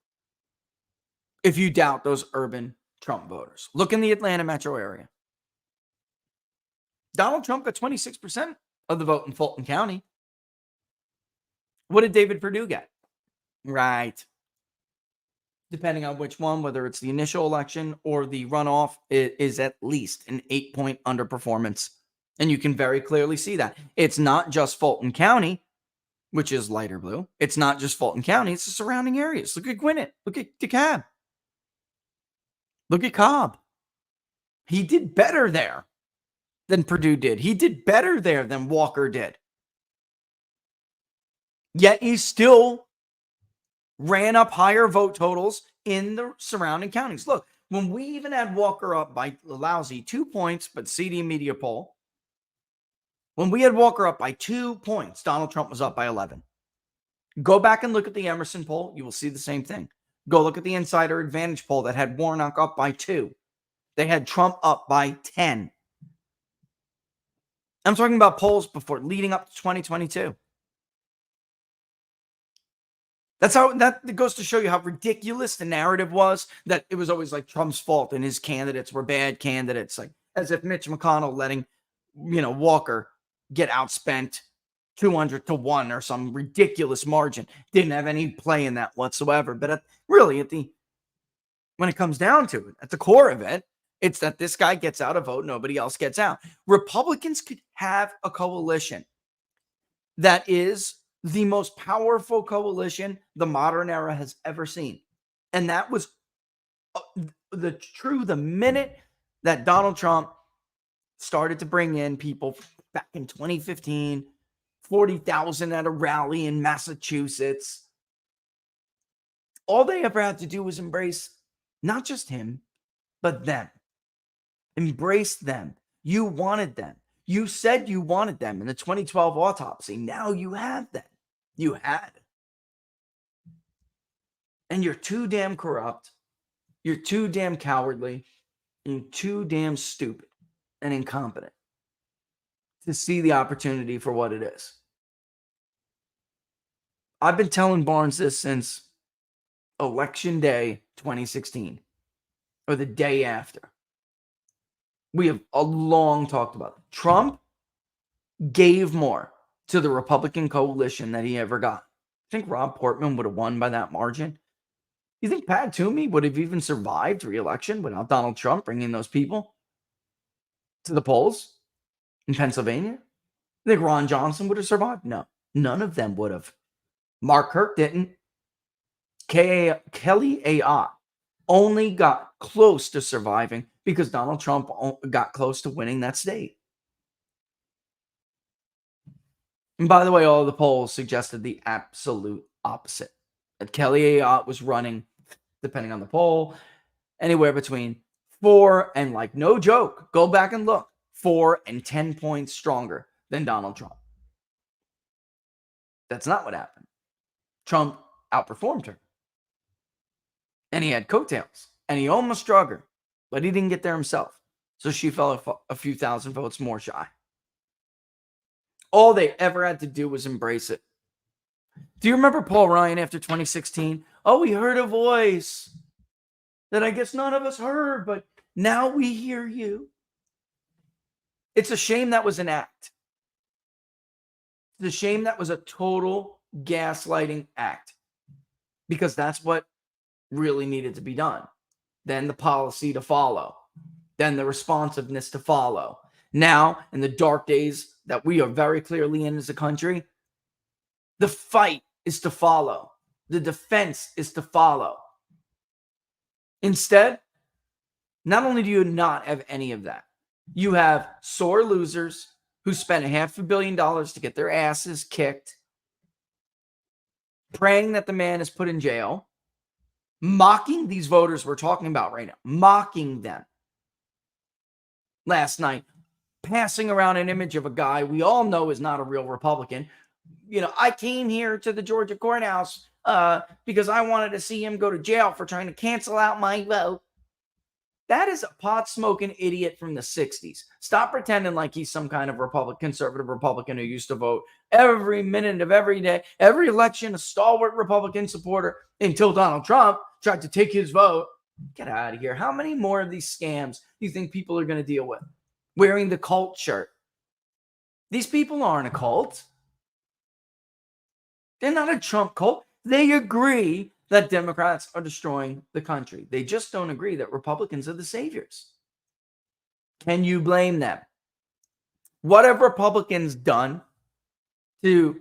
If you doubt those urban Trump voters, look in the Atlanta metro area. Donald Trump got 26% of the vote in Fulton County. What did David Perdue get? Right. Depending on which one, whether it's the initial election or the runoff, it is at least an 8-point underperformance. And you can very clearly see that. It's not just Fulton County, which is lighter blue. It's not just Fulton County. It's the surrounding areas. Look at Gwinnett. Look at DeKalb. Look at Cobb. He did better there than Perdue did. He did better there than Walker did. Yet he still ran up higher vote totals in the surrounding counties. Look, when we even had Walker up by a lousy 2 points, but CD Media poll, when we had Walker up by 2 points, Donald Trump was up by 11. Go back and look at the Emerson poll. You will see the same thing. Go look at the Insider Advantage poll that had Warnock up by 2. They had Trump up by 10. I'm talking about polls before leading up to 2022. That's how that goes to show you how ridiculous the narrative was, that it was always like Trump's fault and his candidates were bad candidates, like as if Mitch McConnell letting, Walker get outspent 200-1 or some ridiculous margin didn't have any play in that whatsoever. But when it comes down to it, at the core of it, it's that this guy gets out a vote, nobody else gets out. Republicans could have a coalition that is the most powerful coalition the modern era has ever seen. And that was the minute that Donald Trump started to bring in people back in 2015, 40,000 at a rally in Massachusetts. All they ever had to do was embrace not just him, but them. Embrace them. You wanted them. You said you wanted them in the 2012 autopsy. Now you have them. You had. And you're too damn corrupt. You're too damn cowardly. And you're too damn stupid and incompetent to see the opportunity for what it is. I've been telling Barnes this since Election Day 2016, or the day after. We have a long talked about it. Trump gave more to the Republican coalition than he ever got. I think Rob Portman would have won by that margin. You think Pat Toomey would have even survived re-election without Donald Trump bringing those people to the polls in Pennsylvania? You think Ron Johnson would have survived? No, none of them would have. Mark Kirk didn't. Kelly Ayotte only got close to surviving because Donald Trump got close to winning that state. And by the way, all of the polls suggested the absolute opposite. That Kelly Ayotte was running, depending on the poll, anywhere between 4 and, like, no joke, go back and look, 4 and 10 points stronger than Donald Trump. That's not what happened. Trump outperformed her. And he had coattails. And he almost drug her. But he didn't get there himself. So she fell a few thousand votes more shy. All they ever had to do was embrace it. Do you remember Paul Ryan after 2016? Oh, we heard a voice that I guess none of us heard, but now we hear you. It's a shame that was an act. It's a shame that was a total gaslighting act, because that's what really needed to be done. Then the policy to follow, then the responsiveness to follow. Now, in the dark days that we are very clearly in as a country, the fight is to follow. The defense is to follow. Instead, not only do you not have any of that, you have sore losers who spent $500 million to get their asses kicked, praying that the man is put in jail, mocking these voters we're talking about right now, mocking them. Last night, passing around an image of a guy we all know is not a real Republican. I came here to the Georgia courthouse because I wanted to see him go to jail for trying to cancel out my vote. That is a pot-smoking idiot from the 60s. Stop pretending like he's some kind of conservative Republican who used to vote every minute of every day, every election, a stalwart Republican supporter, until Donald Trump tried to take his vote. Get out of here. How many more of these scams do you think people are going to deal with? Wearing the cult shirt. These people aren't a cult. They're not a Trump cult. They agree that Democrats are destroying the country. They just don't agree that Republicans are the saviors. Can you blame them? What have Republicans done to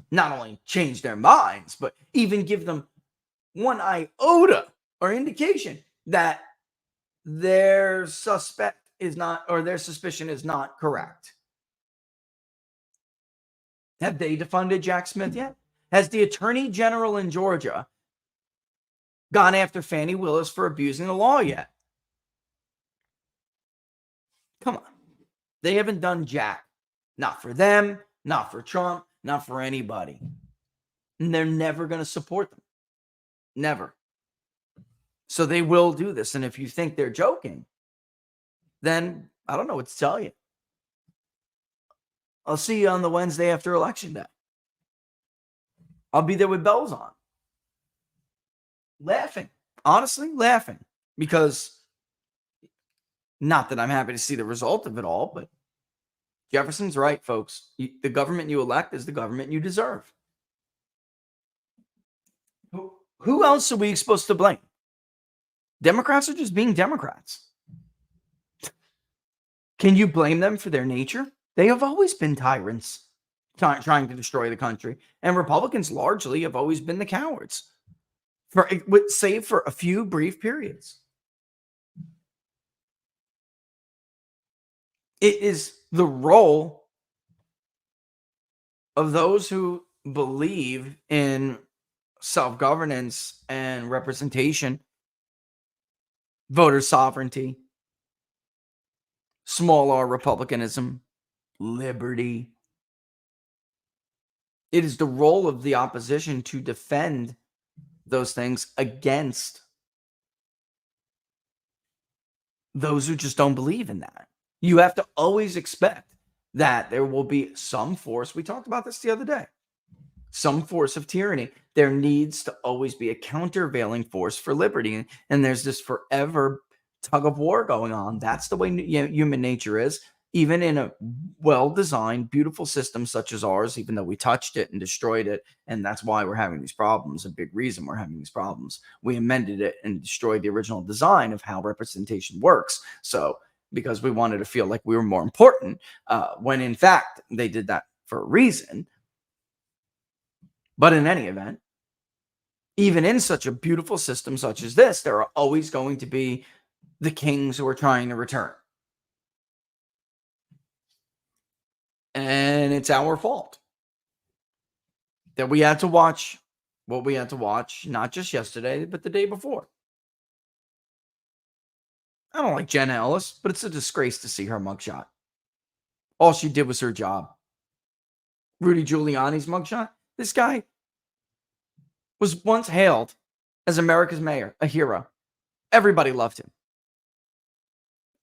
not only change their minds, but even give them one iota or indication that their suspect is not, or their suspicion is not correct? Have they defunded Jack Smith yet? Has the Attorney General in Georgia gone after Fani Willis for abusing the law yet? Come on. They haven't done jack. Not for them, not for Trump, not for anybody. And they're never going to support them. Never. So they will do this. And if you think they're joking, then I don't know what to tell you. I'll see you on the Wednesday after Election Day. I'll be there with bells on. Laughing. Honestly, laughing. Because, not that I'm happy to see the result of it all, but Jefferson's right, folks. The government you elect is the government you deserve. Who else are we supposed to blame? Democrats are just being Democrats. Can you blame them for their nature? They have always been tyrants trying to destroy the country. And Republicans largely have always been the cowards, save for a few brief periods. It is the role of those who believe in self-governance and representation, voter sovereignty, small r republicanism, liberty. It is the role of the opposition to defend those things against those who just don't believe in that. You have to always expect that there will be some force. We talked about this the other day. Some force of tyranny. There needs to always be a countervailing force for liberty. And there's this forever tug of war going on. That's the way human nature is. Even in a well-designed, beautiful system such as ours, even though we touched it and destroyed it, and that's why we're having these problems, a big reason we're having these problems. We amended it and destroyed the original design of how representation works. So, because we wanted to feel like we were more important, when in fact, they did that for a reason. But in any event, even in such a beautiful system such as this, there are always going to be the kings who are trying to return. And it's our fault that we had to watch what we had to watch, not just yesterday, but the day before. I don't like Jenna Ellis, but it's a disgrace to see her mugshot. All she did was her job. Rudy Giuliani's mugshot. This guy was once hailed as America's mayor, a hero. Everybody loved him.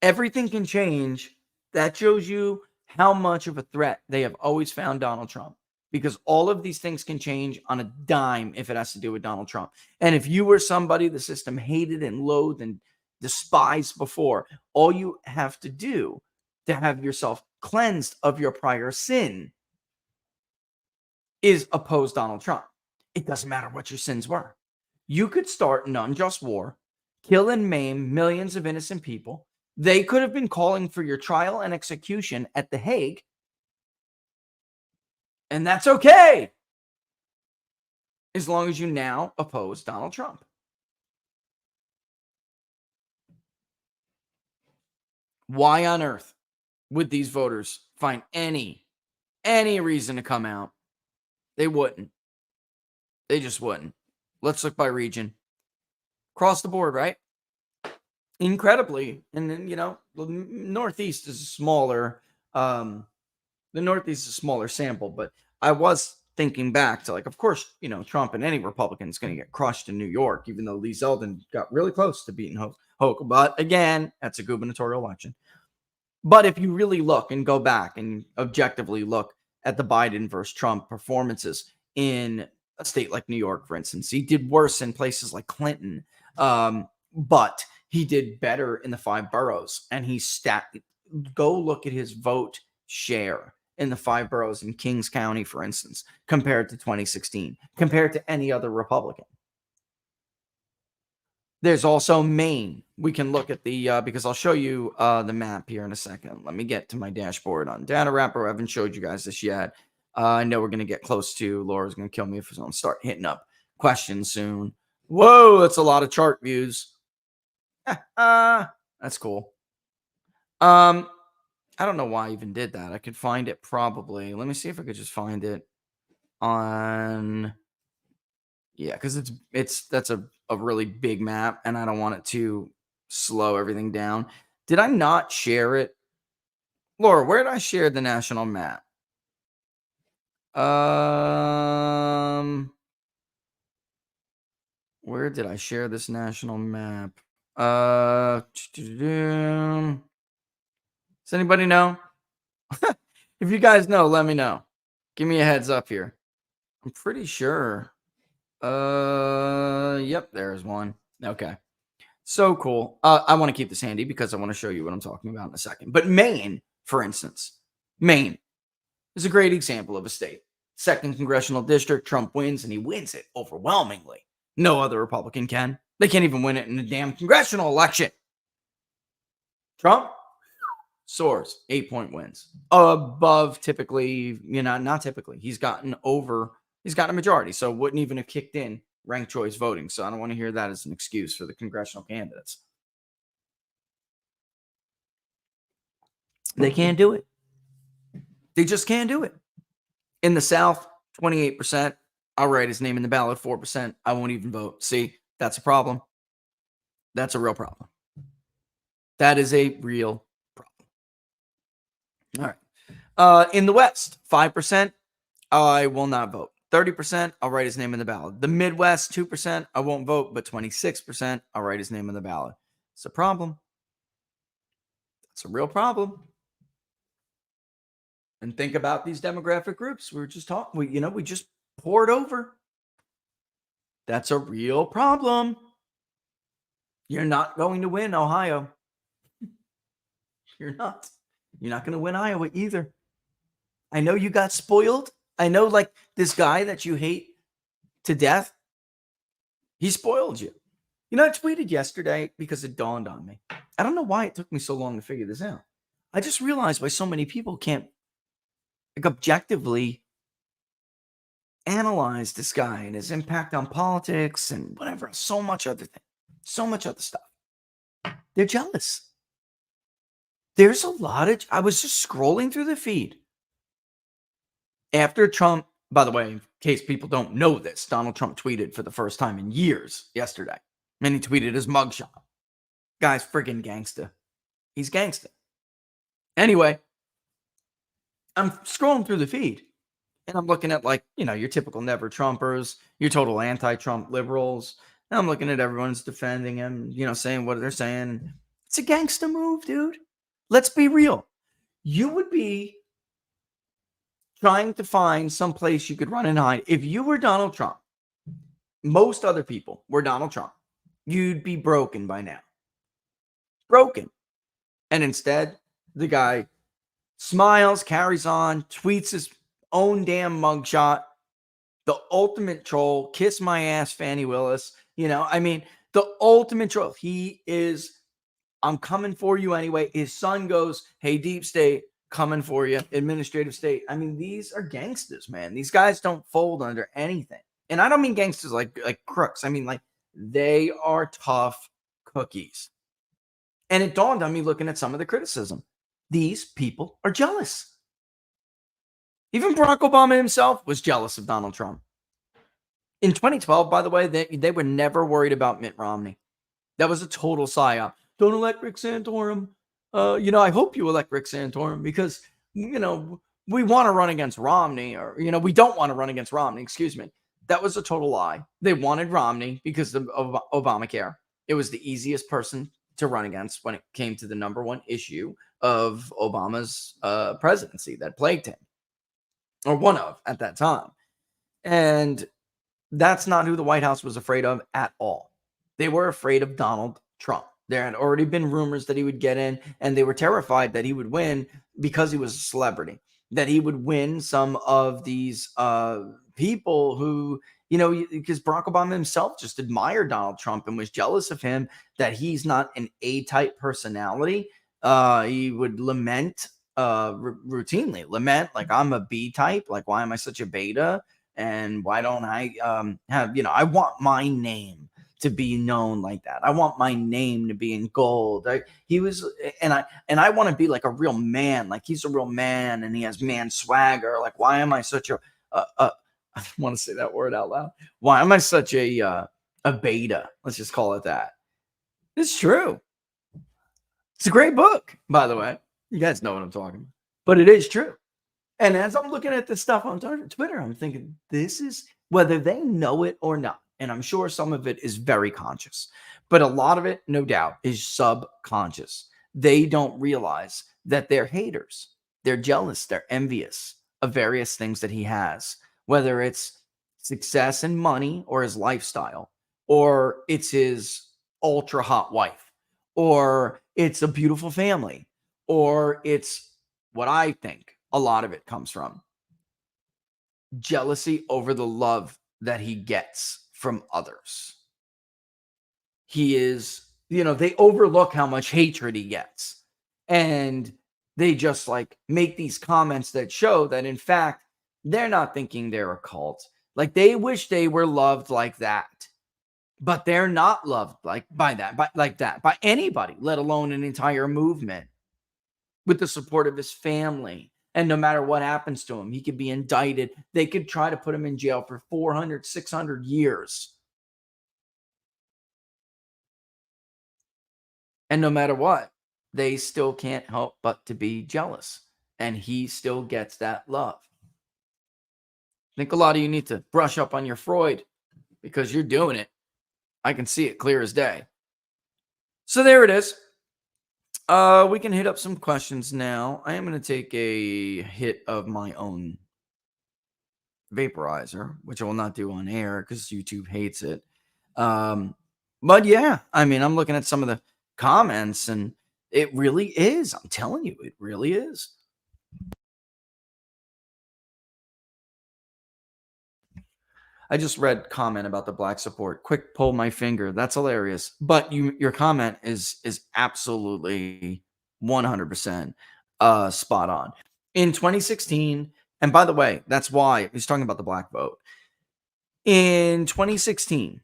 Everything can change. That shows you how much of a threat they have always found Donald Trump. because all of these things can change on a dime if it has to do with Donald Trump. And if you were somebody the system hated and loathed and despised before, all you have to do to have yourself cleansed of your prior sin is oppose Donald Trump. It doesn't matter what your sins were. You could start an unjust war, kill and maim millions of innocent people. They could have been calling for your trial and execution at The Hague. And that's okay, as long as you now oppose Donald Trump. Why on earth would these voters find any reason to come out? They wouldn't. They just wouldn't. Let's look by region. Across the board, right? Incredibly. And then, the Northeast is a smaller, sample, but I was thinking back to, of course, Trump and any Republican is going to get crushed in New York, even though Lee Zeldin got really close to beating Hochul. But again, that's a gubernatorial election. But if you really look and go back and objectively look at the Biden versus Trump performances in a state like New York, for instance, he did worse in places like Clinton, but he did better in the 5 boroughs. And go look at his vote share in the 5 boroughs in Kings County, for instance, compared to 2016, compared to any other Republican. There's also Maine. We can look at because I'll show you the map here in a second. Let me get to my dashboard on Data Wrapper. I haven't showed you guys this yet. I know we're going to get close to, Laura's going to kill me if I don't start hitting up questions soon. Whoa, that's a lot of chart views. That's cool. I don't know why I even did that. I could find it probably. Let me see if I could just find it on. Yeah, because that's a really big map, and I don't want it to slow everything down. Did I not share it? Laura, where did I share the national map? Where did I share this national map? Does anybody know? If you guys know, let me know. Give me a heads up here. I'm pretty sure. Yep, there's one. Okay. So cool. I want to keep this handy because I want to show you what I'm talking about in a second. But Maine, for instance, Maine is a great example of a state. 2nd congressional district, Trump wins, and he wins it overwhelmingly. No other Republican can. They can't even win it in a damn congressional election. Trump soars, 8-point wins. Above typically, not typically. He's gotten a majority, so wouldn't even have kicked in ranked choice voting. So I don't want to hear that as an excuse for the congressional candidates. They can't do it. They just can't do it. In the South, 28%. I'll write his name in the ballot, 4%. I won't even vote. See, that's a problem. That's a real problem. That is a real problem. All right. In the West, 5%. I will not vote. 30%, I'll write his name in the ballot. The Midwest, 2%, I won't vote, but 26%, I'll write his name in the ballot. It's a problem. It's a real problem. And think about these demographic groups. We were just talking, we just poured over. That's a real problem. You're not going to win Ohio. You're not. You're not going to win Iowa either. I know you got spoiled. I know, this guy that you hate to death, he spoiled you. I tweeted yesterday because it dawned on me. I don't know why it took me so long to figure this out. I just realized why so many people can't objectively analyze this guy and his impact on politics and whatever, so much other stuff. They're jealous. There's a lot of, I was just scrolling through the feed. After Trump, by the way, in case people don't know this, Donald Trump tweeted for the first time in years yesterday. And he tweeted his mugshot. Guy's friggin' gangsta. He's gangsta. Anyway, I'm scrolling through the feed. And I'm looking at, your typical never Trumpers, your total anti-Trump liberals. And I'm looking at everyone's defending him, saying what they're saying. It's a gangsta move, dude. Let's be real. You would be trying to find some place you could run and hide. If you were Donald Trump, most other people were Donald Trump, you'd be broken by now. Broken. And instead, the guy smiles, carries on, tweets his own damn mugshot. The ultimate troll, kiss my ass, Fannie Willis. The ultimate troll. He is, I'm coming for you anyway. His son goes, hey, deep state, coming for you, administrative state. These are gangsters, man. These guys don't fold under anything. And I don't mean gangsters like crooks. They are tough cookies. And it dawned on me looking at some of the criticism. These people are jealous. Even Barack Obama himself was jealous of Donald Trump. In 2012, by the way, they were never worried about Mitt Romney. That was a total psyop. Don't elect Rick Santorum. I hope you elect Rick Santorum because, we want to run against Romney or, we don't want to run against Romney. Excuse me. That was a total lie. They wanted Romney because of Obamacare. It was the easiest person to run against when it came to the number one issue of Obama's presidency that plagued him, or one of at that time. And that's not who the White House was afraid of at all. They were afraid of Donald Trump. There had already been rumors that he would get in, and they were terrified that he would win because he was a celebrity, that he would win some of these people who, because Barack Obama himself just admired Donald Trump and was jealous of him, that he's not an A-type personality. He would lament, routinely lament, like, I'm a B-type. Like, why am I such a beta? And why don't I I want my name to be known like that. I want my name to be in gold. I want to be like a real man. Like, he's a real man and he has man swagger. Like, why am I such I want to say that word out loud. Why am I such a beta? Let's just call it that. It's true. It's a great book, by the way. You guys know what I'm talking about. But it is true. And as I'm looking at this stuff on Twitter, I'm thinking, this is whether they know it or not. And I'm sure some of it is very conscious, but a lot of it, no doubt, is subconscious. They don't realize that they're haters. They're jealous. They're envious of various things that he has, whether it's success and money or his lifestyle, or it's his ultra hot wife, or it's a beautiful family, or it's what I think a lot of it comes from jealousy over the love that he gets from others. He is, they overlook how much hatred he gets. And they just make these comments that show that, in fact, they're not thinking they're a cult. Like, they wish they were loved like that. But they're not loved like that by anybody, let alone an entire movement with the support of his family. And no matter what happens to him, he could be indicted. They could try to put him in jail for 400, 600 years. And no matter what, they still can't help but to be jealous. And he still gets that love. I think a lot of you need to brush up on your Freud because you're doing it. I can see it clear as day. So there it is. We can hit up some questions now. I am going to take a hit of my own vaporizer, which I will not do on air because YouTube hates it. But yeah, I'm looking at some of the comments and it really is. I'm telling you, it really is. I just read comment about the black support. Quick pull my finger. That's hilarious. But your comment is absolutely 100% spot on. In 2016, and by the way, that's why he's talking about the black vote. In 2016,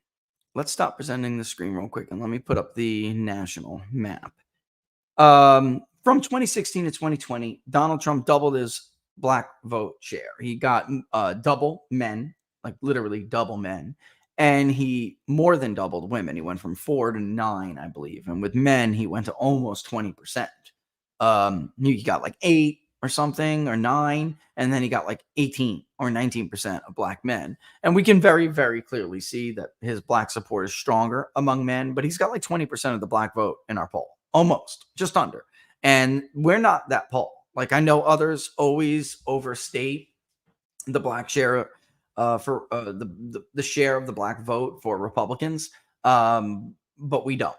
let's stop presenting the screen real quick and let me put up the national map. From 2016 to 2020, Donald Trump doubled his black vote share. He got double men, like literally double men, and he more than doubled women. He went from 4 to 9, I believe, and with men he went to almost 20%. He got like 8 or something or 9, and then he got like 18 or 19% of black men. And we can very, very clearly see that his black support is stronger among men, but he's got like 20% of the black vote in our poll, almost, just under. And we're not that poll. Like, I know others always overstate the black share for the share of the black vote for Republicans, but we don't.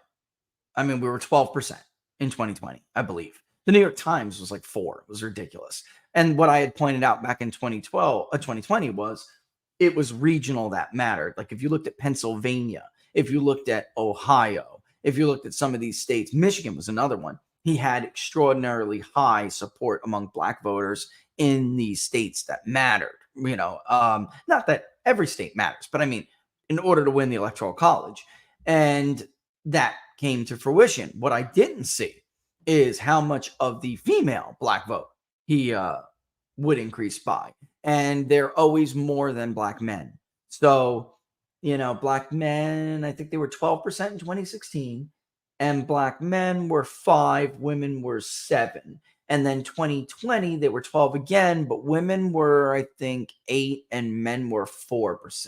I mean, we were 12% in 2020, I believe. The New York Times was like 4. It was ridiculous. And what I had pointed out back in 2020 was it was regional that mattered. Like if you looked at Pennsylvania, if you looked at Ohio, if you looked at some of these states, Michigan was another one. He had extraordinarily high support among black voters in these states that mattered. Not that every state matters, but I mean, in order to win the electoral college. And that came to fruition. What I didn't see is how much of the female black vote he would increase by. And they're always more than black men. So, black men, I think they were 12% in 2016, and black men were 5, women were 7. And then 2020, they were 12 again, but women were, I think, 8, and men were 4%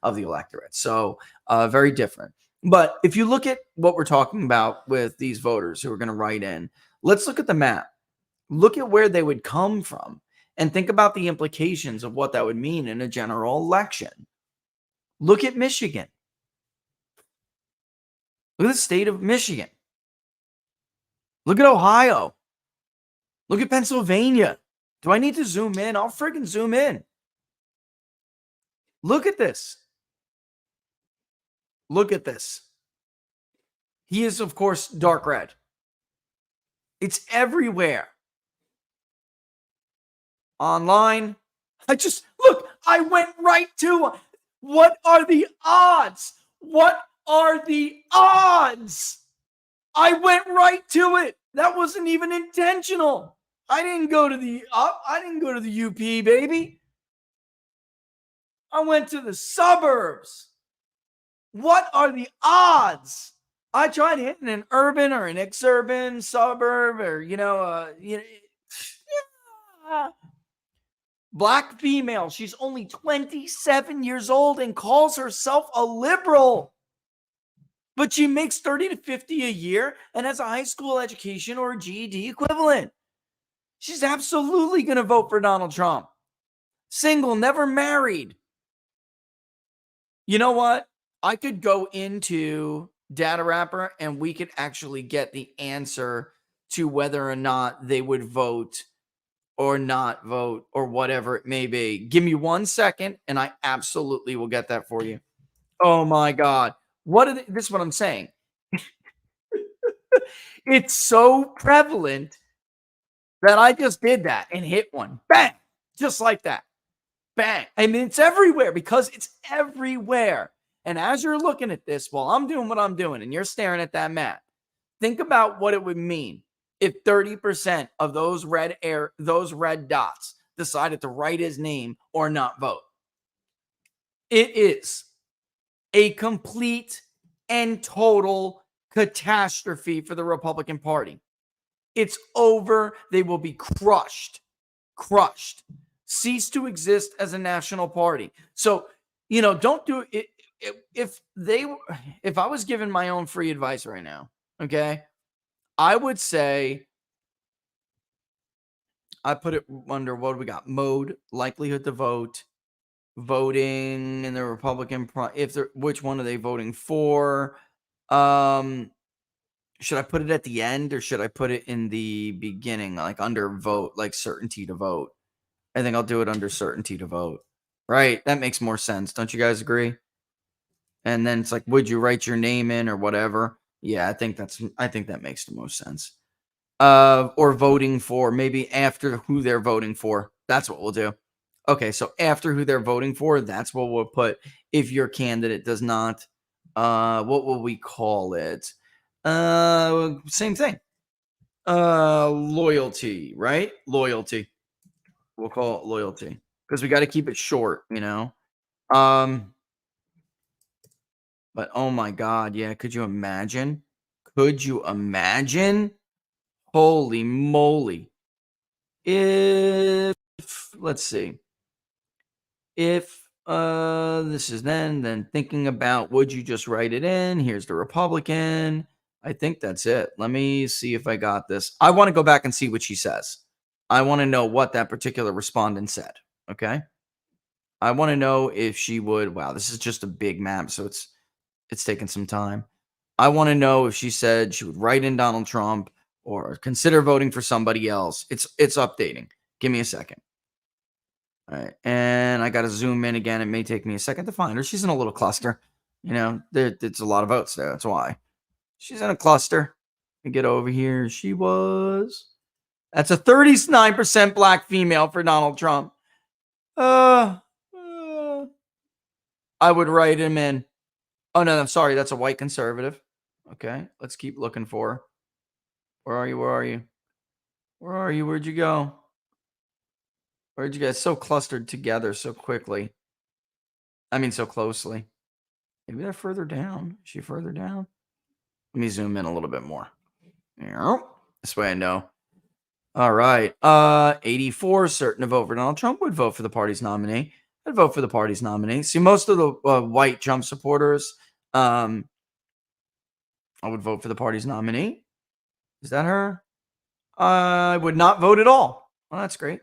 of the electorate. So very different. But if you look at what we're talking about with these voters who are going to write in, let's look at the map. Look at where they would come from and think about the implications of what that would mean in a general election. Look at Michigan. Look at the state of Michigan. Look at Ohio. Look at Pennsylvania. Do I need to zoom in? I'll friggin' zoom in. Look at this. Look at this. He is, of course, dark red. It's everywhere. Online. I went right to what are the odds? What are the odds? I went right to it. That wasn't even intentional. I didn't go to the UP, baby. I went to the suburbs. What are the odds? I tried hitting an urban or an exurban suburb or, black female. She's only 27 years old and calls herself a liberal. But she makes 30 to 50 a year and has a high school education or a GED equivalent. She's absolutely going to vote for Donald Trump. Single, never married. You know what? I could go into Data Wrapper and we could actually get the answer to whether or not they would vote or not vote or whatever it may be. Give me 1 second and I absolutely will get that for you. Oh my God. This is what I'm saying. It's so prevalent that I just did that and hit one. Bang! Just like that. Bang. I mean, it's everywhere because it's everywhere. And as you're looking at this while I'm doing what I'm doing and you're staring at that map, think about what it would mean if 30% of those red dots decided to write his name or not vote. It is a complete and total catastrophe for the Republican Party. It's over. They will be crushed. Cease to exist as a national party. So, don't do it. If I was given my own free advice right now, okay, I would say I put it under what do we got? Mode, likelihood to vote, voting in the Republican, which one are they voting for? Should I put it at the end or should I put it in the beginning, like under vote, like certainty to vote? I think I'll do it under certainty to vote. Right? That makes more sense. Don't you guys agree? And then it's like, would you write your name in or whatever? Yeah, I think that makes the most sense. Or voting for, maybe after who they're voting for. That's what we'll do. Okay, so after who they're voting for, that's what we'll put. If your candidate does not, what will we call it? Same thing. Loyalty, right? Loyalty. We'll call it loyalty because we got to keep it short, But oh my God, yeah. Could you imagine? Holy moly. If let's see. If this is then thinking about would you just write it in? Here's the Republican. I think that's it. Let me see if I got this. I want to go back and see what she says. I want to know what that particular respondent said. Okay. I want to know if she would. Wow, this is just a big map, so it's taking some time. I want to know if she said she would write in Donald Trump or consider voting for somebody else. It's updating. Give me a second. All right, and I got to zoom in again. It may take me a second to find her. She's in a little cluster. It's a lot of votes there. That's why she's in a cluster. And get over here. That's a 39% black female for Donald Trump. I would write him in. Oh, no, I'm sorry. That's a white conservative. Okay, let's keep looking for her. Where are you? Where are you? Where are you? Where'd you go? Where'd you get so clustered together so quickly? I mean, so closely. Maybe they're further down. Is she further down? Let me zoom in a little bit more. This way I know. All right. 84 certain to vote for Donald Trump would vote for the party's nominee. I'd vote for the party's nominee. See, most of the white Trump supporters, I would vote for the party's nominee. Is that her? I would not vote at all. Well, that's great.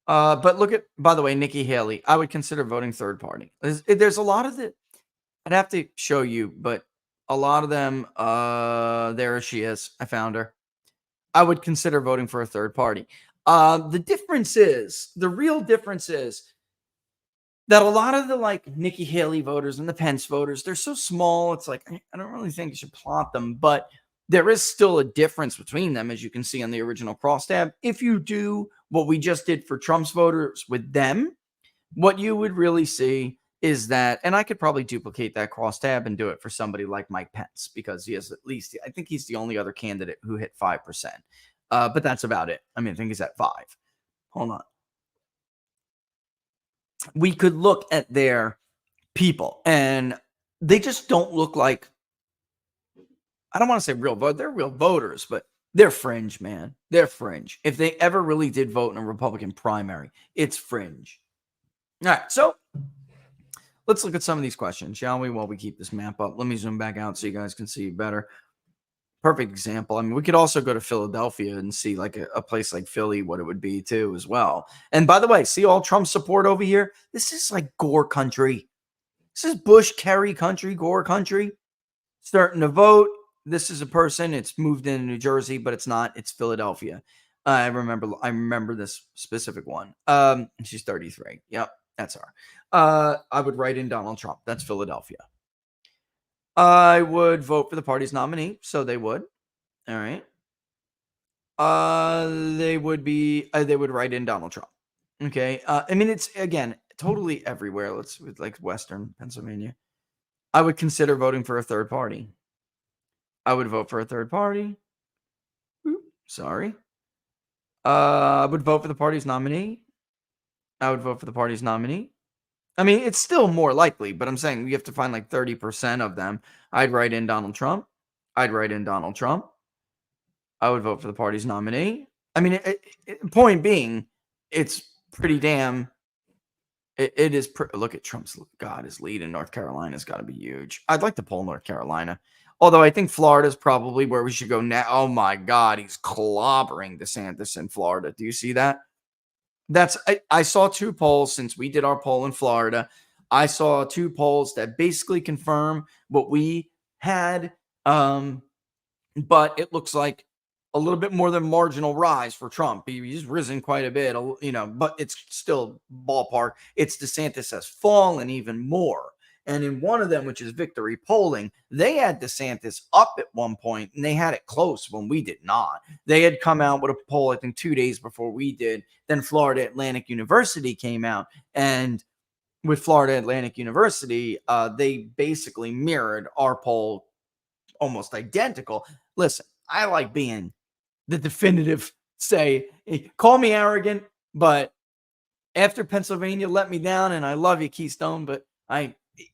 But look at, by the way, Nikki Haley. I would consider voting third party. There's a lot of it. I'd have to show you, but a lot of them, there she is. I found her. I would consider voting for a third party. The real difference is that a lot of the Nikki Haley voters and the Pence voters, they're so small. It's like, I don't really think you should plot them, but there is still a difference between them, as you can see on the original crosstab. If you do what we just did for Trump's voters with them, what you would really see is that, and I could probably duplicate that crosstab and do it for somebody like Mike Pence, because he has at least, I think he's the only other candidate who hit 5%. But that's about it. I mean, I think he's at 5. Hold on. We could look at their people, and they just don't look like, I don't want to say real vote. They're real voters, but they're fringe, man. They're fringe. If they ever really did vote in a Republican primary, it's fringe. All right, so let's look at some of these questions, shall we, while we keep this map up. Let me zoom back out so you guys can see better. Perfect example. I mean, we could also go to Philadelphia and see like a place like Philly, what it would be too as well. And by the way, see all Trump support over here? This is like Gore country. This is Bush, Kerry country, Gore country. Starting to vote. This is a person. It's moved into New Jersey, but it's not. It's Philadelphia. I remember this specific one. She's 33. Yep, that's her. I would write in Donald Trump. That's Philadelphia. I would vote for the party's nominee, so they would. All right. They would write in Donald Trump. Okay. I mean, it's again totally everywhere. Let's with like Western Pennsylvania. I would consider voting for a third party. I would vote for a third party. Sorry. I would vote for the party's nominee. I would vote for the party's nominee. I mean, it's still more likely, but I'm saying you have to find like 30% of them. I'd write in Donald Trump. I'd write in Donald Trump. I would vote for the party's nominee. I mean, point being, it's pretty damn. It is. Look at Trump's. God, his lead in North Carolina has got to be huge. I'd like to poll North Carolina. Although I think Florida is probably where we should go now. Oh my God, he's clobbering DeSantis in Florida. Do you see that? I saw 2 polls since we did our poll in Florida. I saw 2 polls that basically confirm what we had. But it looks like a little bit more than marginal rise for Trump. He's risen quite a bit, but it's still ballpark. It's DeSantis has fallen even more. And in one of them, which is Victory Polling, they had DeSantis up at one point, and they had it close when we did not. They had come out with a poll, I think, 2 days before we did. Then Florida Atlantic University came out, and with Florida Atlantic University, they basically mirrored our poll almost identical. Listen, I like being the definitive say, call me arrogant, but after Pennsylvania let me down, and I love you, Keystone, but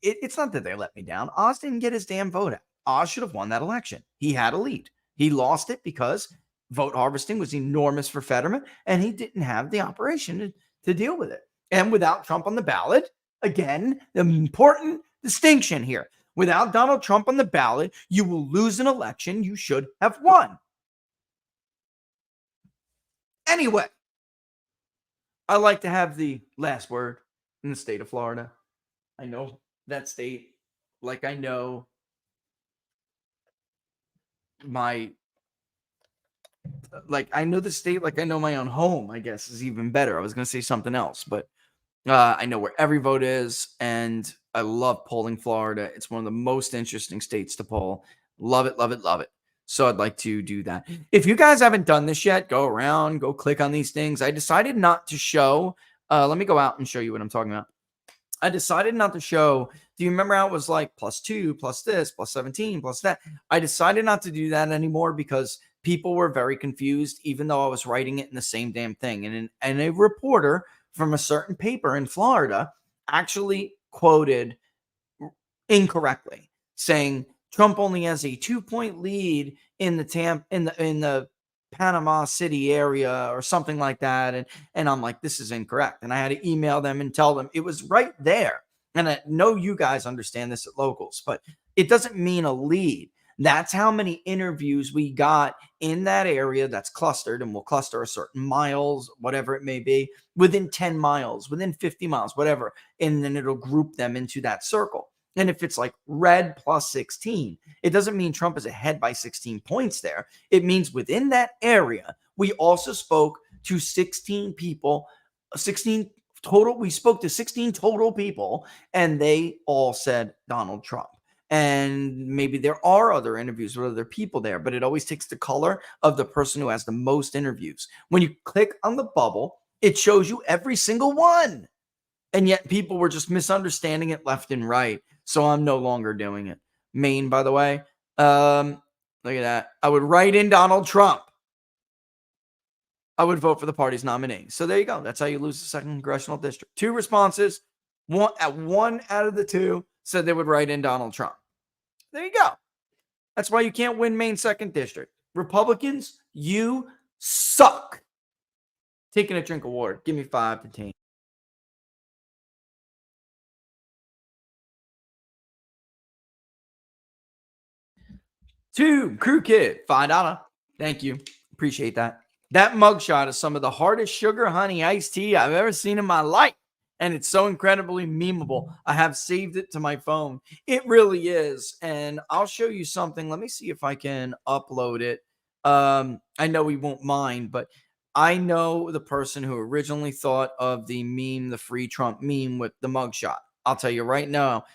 it's not that they let me down. Oz didn't get his damn vote out. Oz should have won that election. He had a lead. He lost it because vote harvesting was enormous for Fetterman, and he didn't have the operation to deal with it. And without Trump on the ballot, again, the important distinction here. Without Donald Trump on the ballot, you will lose an election you should have won. Anyway, I like to have the last word. in the state of Florida. I know that state like I know my I know the state like I know my own home, I guess is even better. I was going to say something else, but I know where every vote is, and I love polling Florida. It's one of the most interesting states to poll. Love it, love it, love it. So I'd like to do that. If you guys haven't done this yet, go around, go click on these things. I decided not to show. Let me go out and show you what I'm talking about. I decided not to show. Do you remember how it was like +2, plus this, plus 17, plus that? I decided not to do that anymore because people were very confused, even though I was writing it in the same damn thing. And a reporter from a certain paper in Florida actually quoted incorrectly, saying Trump only has a 2-point lead in the Panama City area or something like that. And I'm like, this is incorrect. And I had to email them and tell them it was right there. And I know you guys understand this at locals, but it doesn't mean a lead. That's how many interviews we got in that area that's clustered, and we'll cluster a certain miles, whatever it may be, within 10 miles, within 50 miles, whatever. And then it'll group them into that circle. And if it's like red plus 16, it doesn't mean Trump is ahead by 16 points there. It means within that area, we also spoke to 16 people, 16 total. We spoke to 16 total people, and they all said Donald Trump. And maybe there are other interviews with other people there, but it always takes the color of the person who has the most interviews. When you click on the bubble, it shows you every single one. And yet people were just misunderstanding it left and right. So I'm no longer doing it. Maine, by the way. Look at that. I would write in Donald Trump. I would vote for the party's nominee. So there you go. That's how you lose the second congressional district. 2 responses. One out of the 2 said they would write in Donald Trump. There you go. That's why you can't win Maine second district. Republicans, you suck. Taking a drink of water. Give me 5 to 10. 2, Crew Kid, $5. Thank you. Appreciate that. That mugshot is some of the hardest sugar honey iced tea I've ever seen in my life. And it's so incredibly memeable. I have saved it to my phone. It really is. And I'll show you something. Let me see if I can upload it. I know he won't mind, but I know the person who originally thought of the meme, the free Trump meme with the mugshot. I'll tell you right now,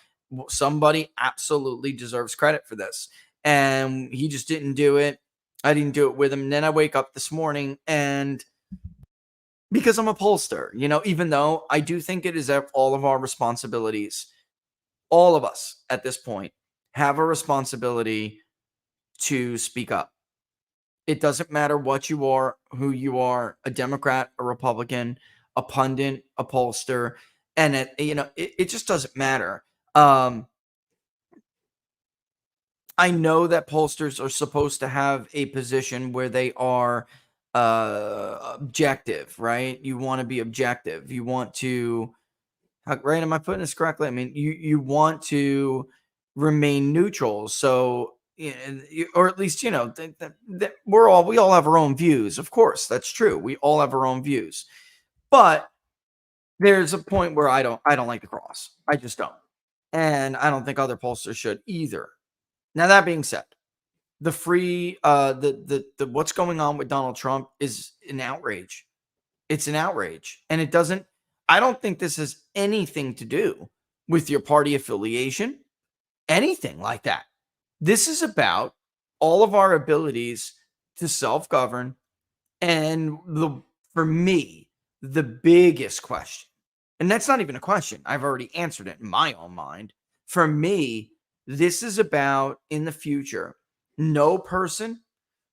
somebody absolutely deserves credit for this. And he just didn't do it. I didn't do it with him. And then I wake up this morning, and because I'm a pollster, even though I do think it is all of our responsibilities, all of us at this point have a responsibility to speak up. It doesn't matter what you are, who you are, a Democrat, a Republican, a pundit, a pollster, and it just doesn't matter. I know that pollsters are supposed to have a position where they are objective, right? You want to be objective. You want to, right? Am I putting this correctly? I mean, you want to remain neutral. So, or at least, that we all have our own views. Of course, that's true. We all have our own views, but there's a point where I don't like the cross. I just don't. And I don't think other pollsters should either. Now, that being said, the free the what's going on with Donald Trump is an outrage. It's an outrage. And I don't think this has anything to do with your party affiliation, anything like that. This is about all of our abilities to self-govern. And for me, the biggest question, and that's not even a question, I've already answered it in my own mind. For me, this is about, in the future, no person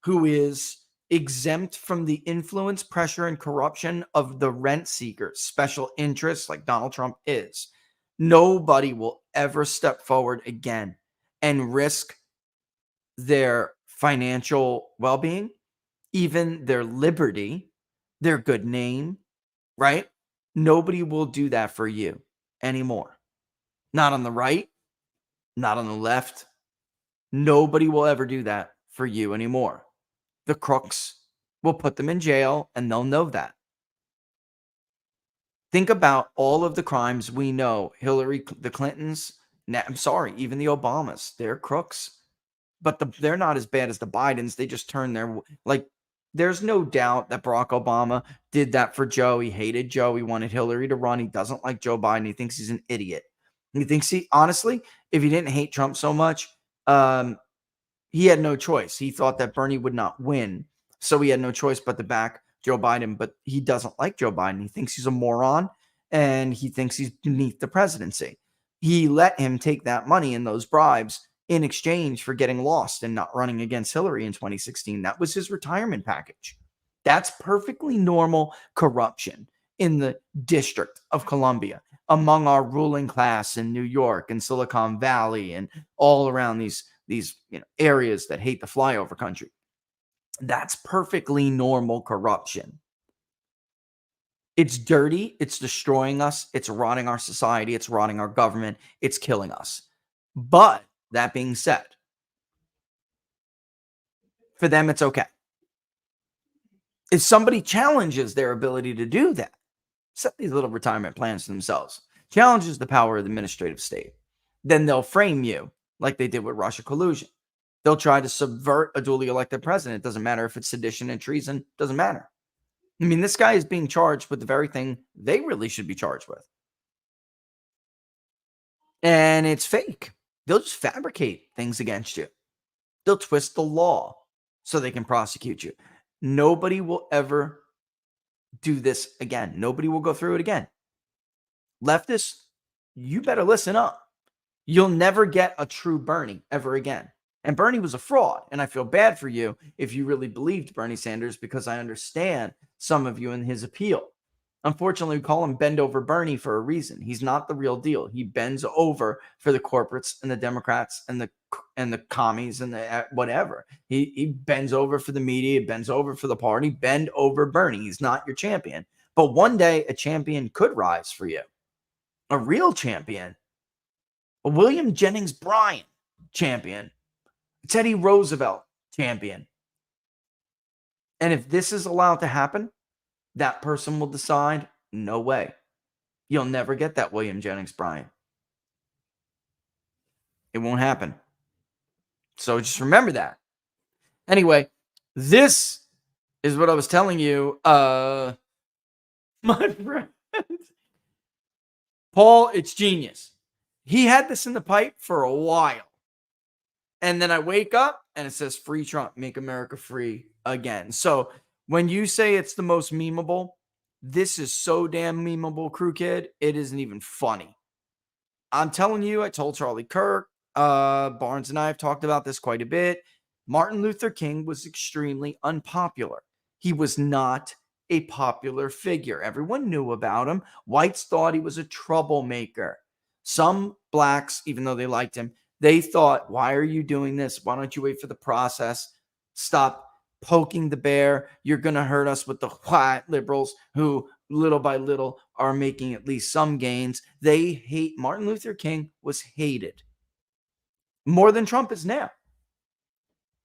who is exempt from the influence, pressure, and corruption of the rent seekers, special interests like Donald Trump is. Nobody will ever step forward again and risk their financial well-being, even their liberty, their good name, right? Nobody will do that for you anymore. Not on the right, not on the left. Nobody will ever do that for you anymore. The crooks will put them in jail, and they'll know that. Think about all of the crimes we know. The Clintons, I'm sorry, even the Obamas, they're crooks. But they're not as bad as the Bidens. They just turn like, there's no doubt that Barack Obama did that for Joe. He hated Joe. He wanted Hillary to run. He doesn't like Joe Biden. He thinks he's an idiot. He thinks honestly, if he didn't hate Trump so much, he had no choice. He thought that Bernie would not win. So he had no choice but to back Joe Biden. But he doesn't like Joe Biden. He thinks he's a moron and he thinks he's beneath the presidency. He let him take that money and those bribes in exchange for getting lost and not running against Hillary in 2016. That was his retirement package. That's perfectly normal corruption in the District of Columbia, among our ruling class in New York and Silicon Valley and all around these areas that hate the flyover country. That's perfectly normal corruption. It's dirty. It's destroying us. It's rotting our society. It's rotting our government. It's killing us. But that being said, for them, it's okay. If somebody challenges their ability to do that, set these little retirement plans to themselves, challenges the power of the administrative state, then they'll frame you like they did with Russia collusion. They'll try to subvert a duly elected president. It doesn't matter if it's sedition and treason. Doesn't matter. I mean, this guy is being charged with the very thing they really should be charged with. And it's fake. They'll just fabricate things against you. They'll twist the law so they can prosecute you. Nobody will ever do this again. Nobody will go through it again. Leftists, you better listen up. You'll never get a true Bernie ever again. And Bernie was a fraud. And I feel bad for you if you really believed Bernie Sanders, because I understand some of you in his appeal. Unfortunately, we call him Bend Over Bernie for a reason. He's not the real deal. He bends over for the corporates and the Democrats and the commies and the whatever. He bends over for the media, bends over for the party. Bend over Bernie. He's not your champion. But one day a champion could rise for you. A real champion. A William Jennings Bryan champion. Teddy Roosevelt champion. And if this is allowed to happen, that person will decide, no way. You'll never get that William Jennings Bryan. It won't happen. So just remember that. Anyway, this is what I was telling you. My friend. Paul, it's genius. He had this in the pipe for a while. And then I wake up and it says free Trump, make America free again. So when you say it's the most memeable, this is so damn memeable, crew kid. It isn't even funny. I'm telling you, I told Charlie Kirk, Barnes and I have talked about this quite a bit. Martin Luther King was extremely unpopular. He was not a popular figure. Everyone knew about him. Whites thought he was a troublemaker. Some blacks, even though they liked him, they thought, why are you doing this? Why don't you wait for the process? Stop poking the bear. You're going to hurt us with the white liberals who little by little are making at least some gains. They hate. Martin Luther King was hated more than Trump is now,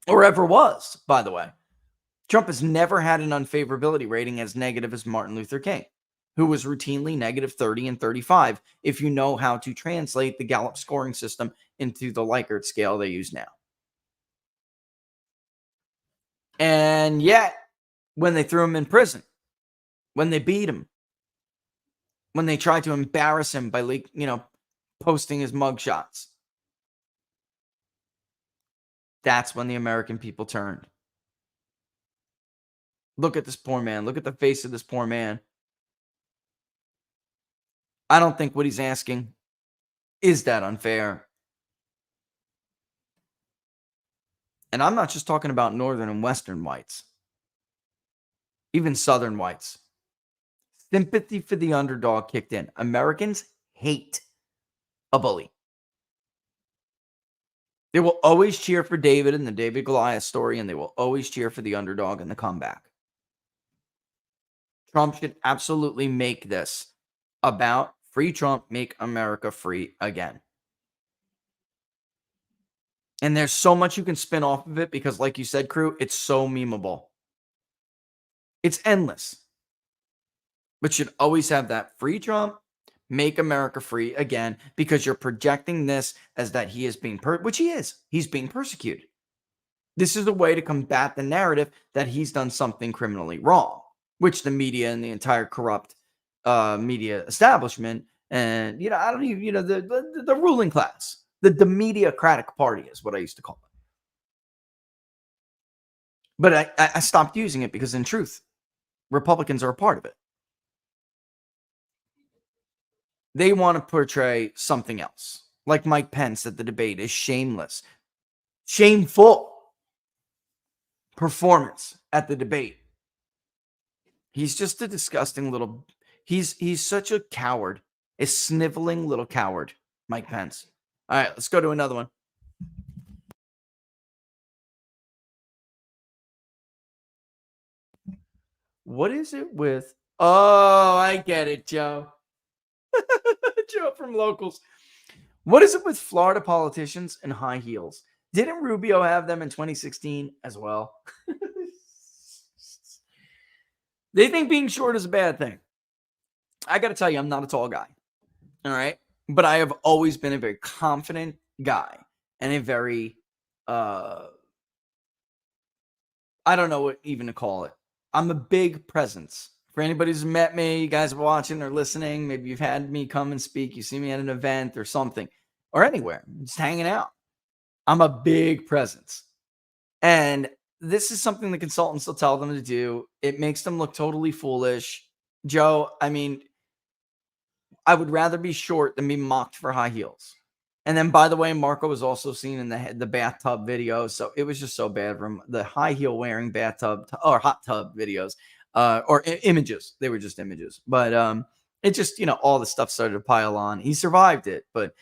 or ever was, by the way. Trump has never had an unfavorability rating as negative as Martin Luther King, who was routinely negative 30 and 35, if you know how to translate the Gallup scoring system into the Likert scale they use now. And yet, when they threw him in prison, when they beat him, when they tried to embarrass him by posting his mugshots, that's when the American people turned. Look at this poor man. Look at the face of this poor man. I don't think what he's asking is that unfair. And I'm not just talking about Northern and Western whites, even Southern whites. Sympathy for the underdog kicked in. Americans hate a bully. They will always cheer for David and the David Goliath story, and they will always cheer for the underdog and the comeback. Trump should absolutely make this about free Trump, make America free again. And there's so much you can spin off of it because, like you said, crew, it's so memeable. It's endless. but should always have that free Trump, make America free again, because you're projecting this as that he is being, which he is. He's being persecuted. This is a way to combat the narrative that he's done something criminally wrong, which the media and the entire corrupt media establishment and, I don't even, the ruling class, the mediocratic party is what I used to call it. But I stopped using it because in truth, Republicans are a part of it. They want to portray something else. Like Mike Pence at the debate is shameless, shameful performance at the debate. He's just a disgusting little, he's such a coward, a sniveling little coward, Mike Pence. All right, let's go to another one. What is it with, oh, I get it, Joe. Joe from Locals. What is it with Florida politicians and high heels? Didn't Rubio have them in 2016 as well? They think being short is a bad thing. I got to tell you, I'm not a tall guy. All right. But I have always been a very confident guy and a very, I don't know what even to call it. I'm a big presence. For anybody who's met me, you guys are watching or listening, maybe you've had me come and speak, you see me at an event or something, or anywhere, just hanging out. I'm a big presence. And this is something the consultants will tell them to do. It makes them look totally foolish. Joe, I mean, I would rather be short than be mocked for high heels. And then, by the way, Marco was also seen in the bathtub video. So it was just so bad from the high heel wearing bathtub or hot tub videos or images. They were just images. But it just, all the stuff started to pile on. He survived it. But,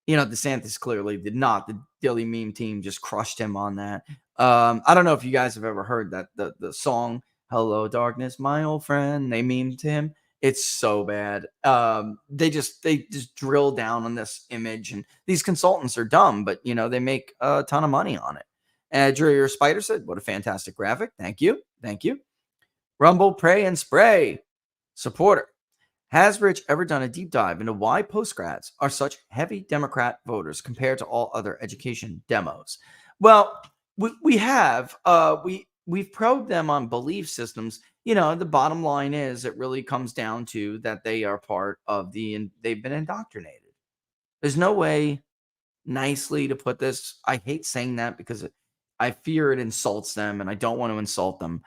DeSantis clearly did not. The Daily Meme team just crushed him on that. I don't know if you guys have ever heard that the song "Hello Darkness, My Old Friend." They memed to him. It's so bad. They just drill down on this image, and these consultants are dumb, but they make a ton of money on it. Drew Spider said, "What a fantastic graphic! Thank you. Rumble, pray, and spray supporter. Has Rich ever done a deep dive into why postgrads are such heavy Democrat voters compared to all other education demos?" Well, we have. We've probed them on belief systems. The bottom line is it really comes down to that they are part of they've been indoctrinated. There's no way nicely to put this. I hate saying that because I fear it insults them and I don't want to insult them.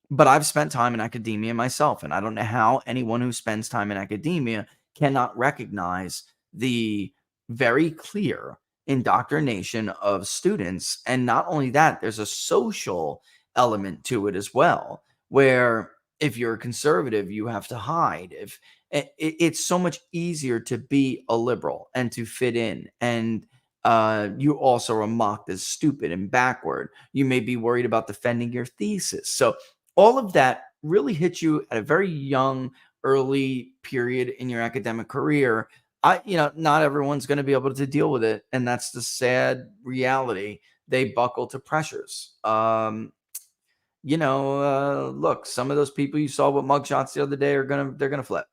But I've spent time in academia myself, and I don't know how anyone who spends time in academia cannot recognize the very clear indoctrination of students. And not only that, there's a social element to it as well, where if you're a conservative, you have to hide. If it's so much easier to be a liberal and to fit in, and you also are mocked as stupid and backward. You may be worried about defending your thesis. So all of that really hits you at a very young, early period in your academic career. Not everyone's going to be able to deal with it, and that's the sad reality. They buckle to pressures. Look, some of those people you saw with mugshots the other day they're gonna flip.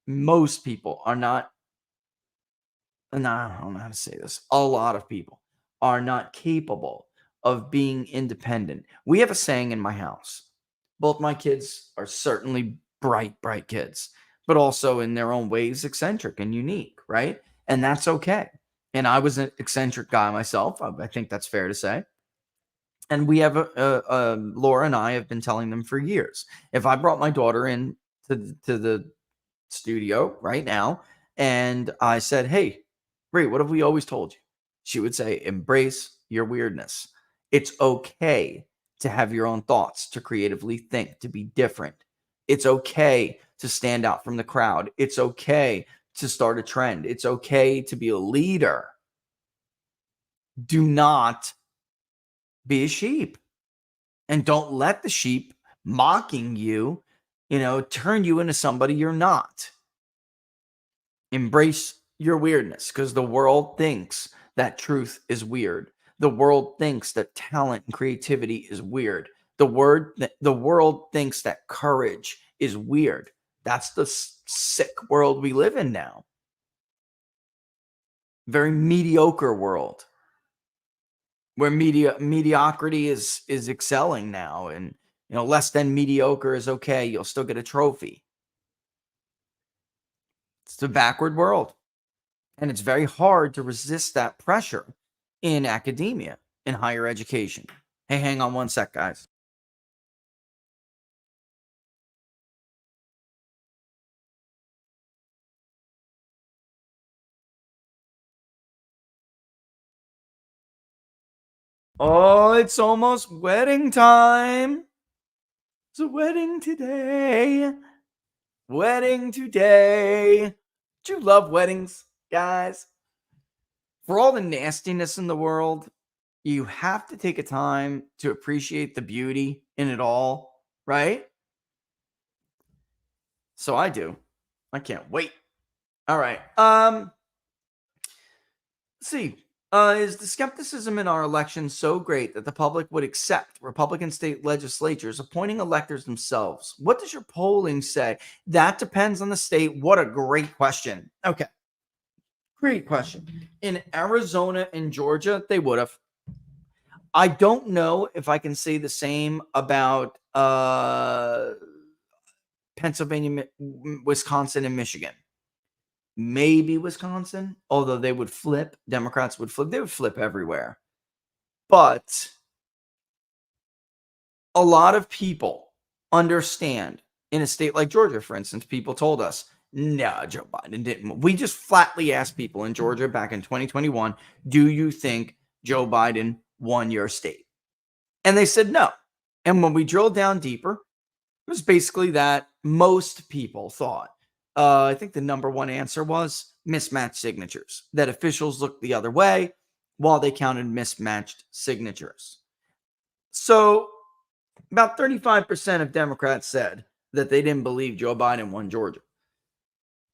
Most people are not. And I don't know how to say this. A lot of people are not capable of being independent. We have a saying in my house. Both my kids are certainly bright kids, but also in their own ways eccentric and unique, right? And that's okay. And I was an eccentric guy myself. I think that's fair to say. And we have Laura and I have been telling them for years. If I brought my daughter in to the studio right now and I said, "Hey, Ray, what have we always told you?" She would say, "Embrace your weirdness. It's okay to have your own thoughts, to creatively think, to be different. It's okay to stand out from the crowd. It's okay to start a trend. It's okay to be a leader. Do not be a sheep, and don't let the sheep mocking you, turn you into somebody you're not. Embrace your weirdness, because the world thinks that truth is weird. The world thinks that talent and creativity is weird. The world thinks that courage is weird. That's the sick world we live in now. Very mediocre world where mediocrity is excelling now, and less than mediocre is okay. You'll still get a trophy. It's a backward world, and it's very hard to resist that pressure in academia, in higher education. Hey, hang on one sec, guys. Oh, it's almost wedding time. It's a wedding today. Wedding today. Do you love weddings, guys? For all the nastiness in the world, you have to take a time to appreciate the beauty in it all, right? So I do. I can't wait. All right. Let's see. Is the skepticism in our election so great that the public would accept Republican state legislatures appointing electors themselves? What does your polling say? That depends on the state. What a great question. Okay. Great question. In Arizona and Georgia, they would have. I don't know if I can say the same about Pennsylvania, Wisconsin, and Michigan. Maybe Wisconsin, although they would flip. Democrats would flip. They would flip everywhere. But a lot of people understand in a state like Georgia, for instance, people told us, no, Joe Biden didn't. We just flatly asked people in Georgia back in 2021, do you think Joe Biden won your state? And they said no. And when we drilled down deeper, it was basically that most people thought, I think the number one answer was mismatched signatures, that officials looked the other way while they counted mismatched signatures. So about 35% of Democrats said that they didn't believe Joe Biden won Georgia.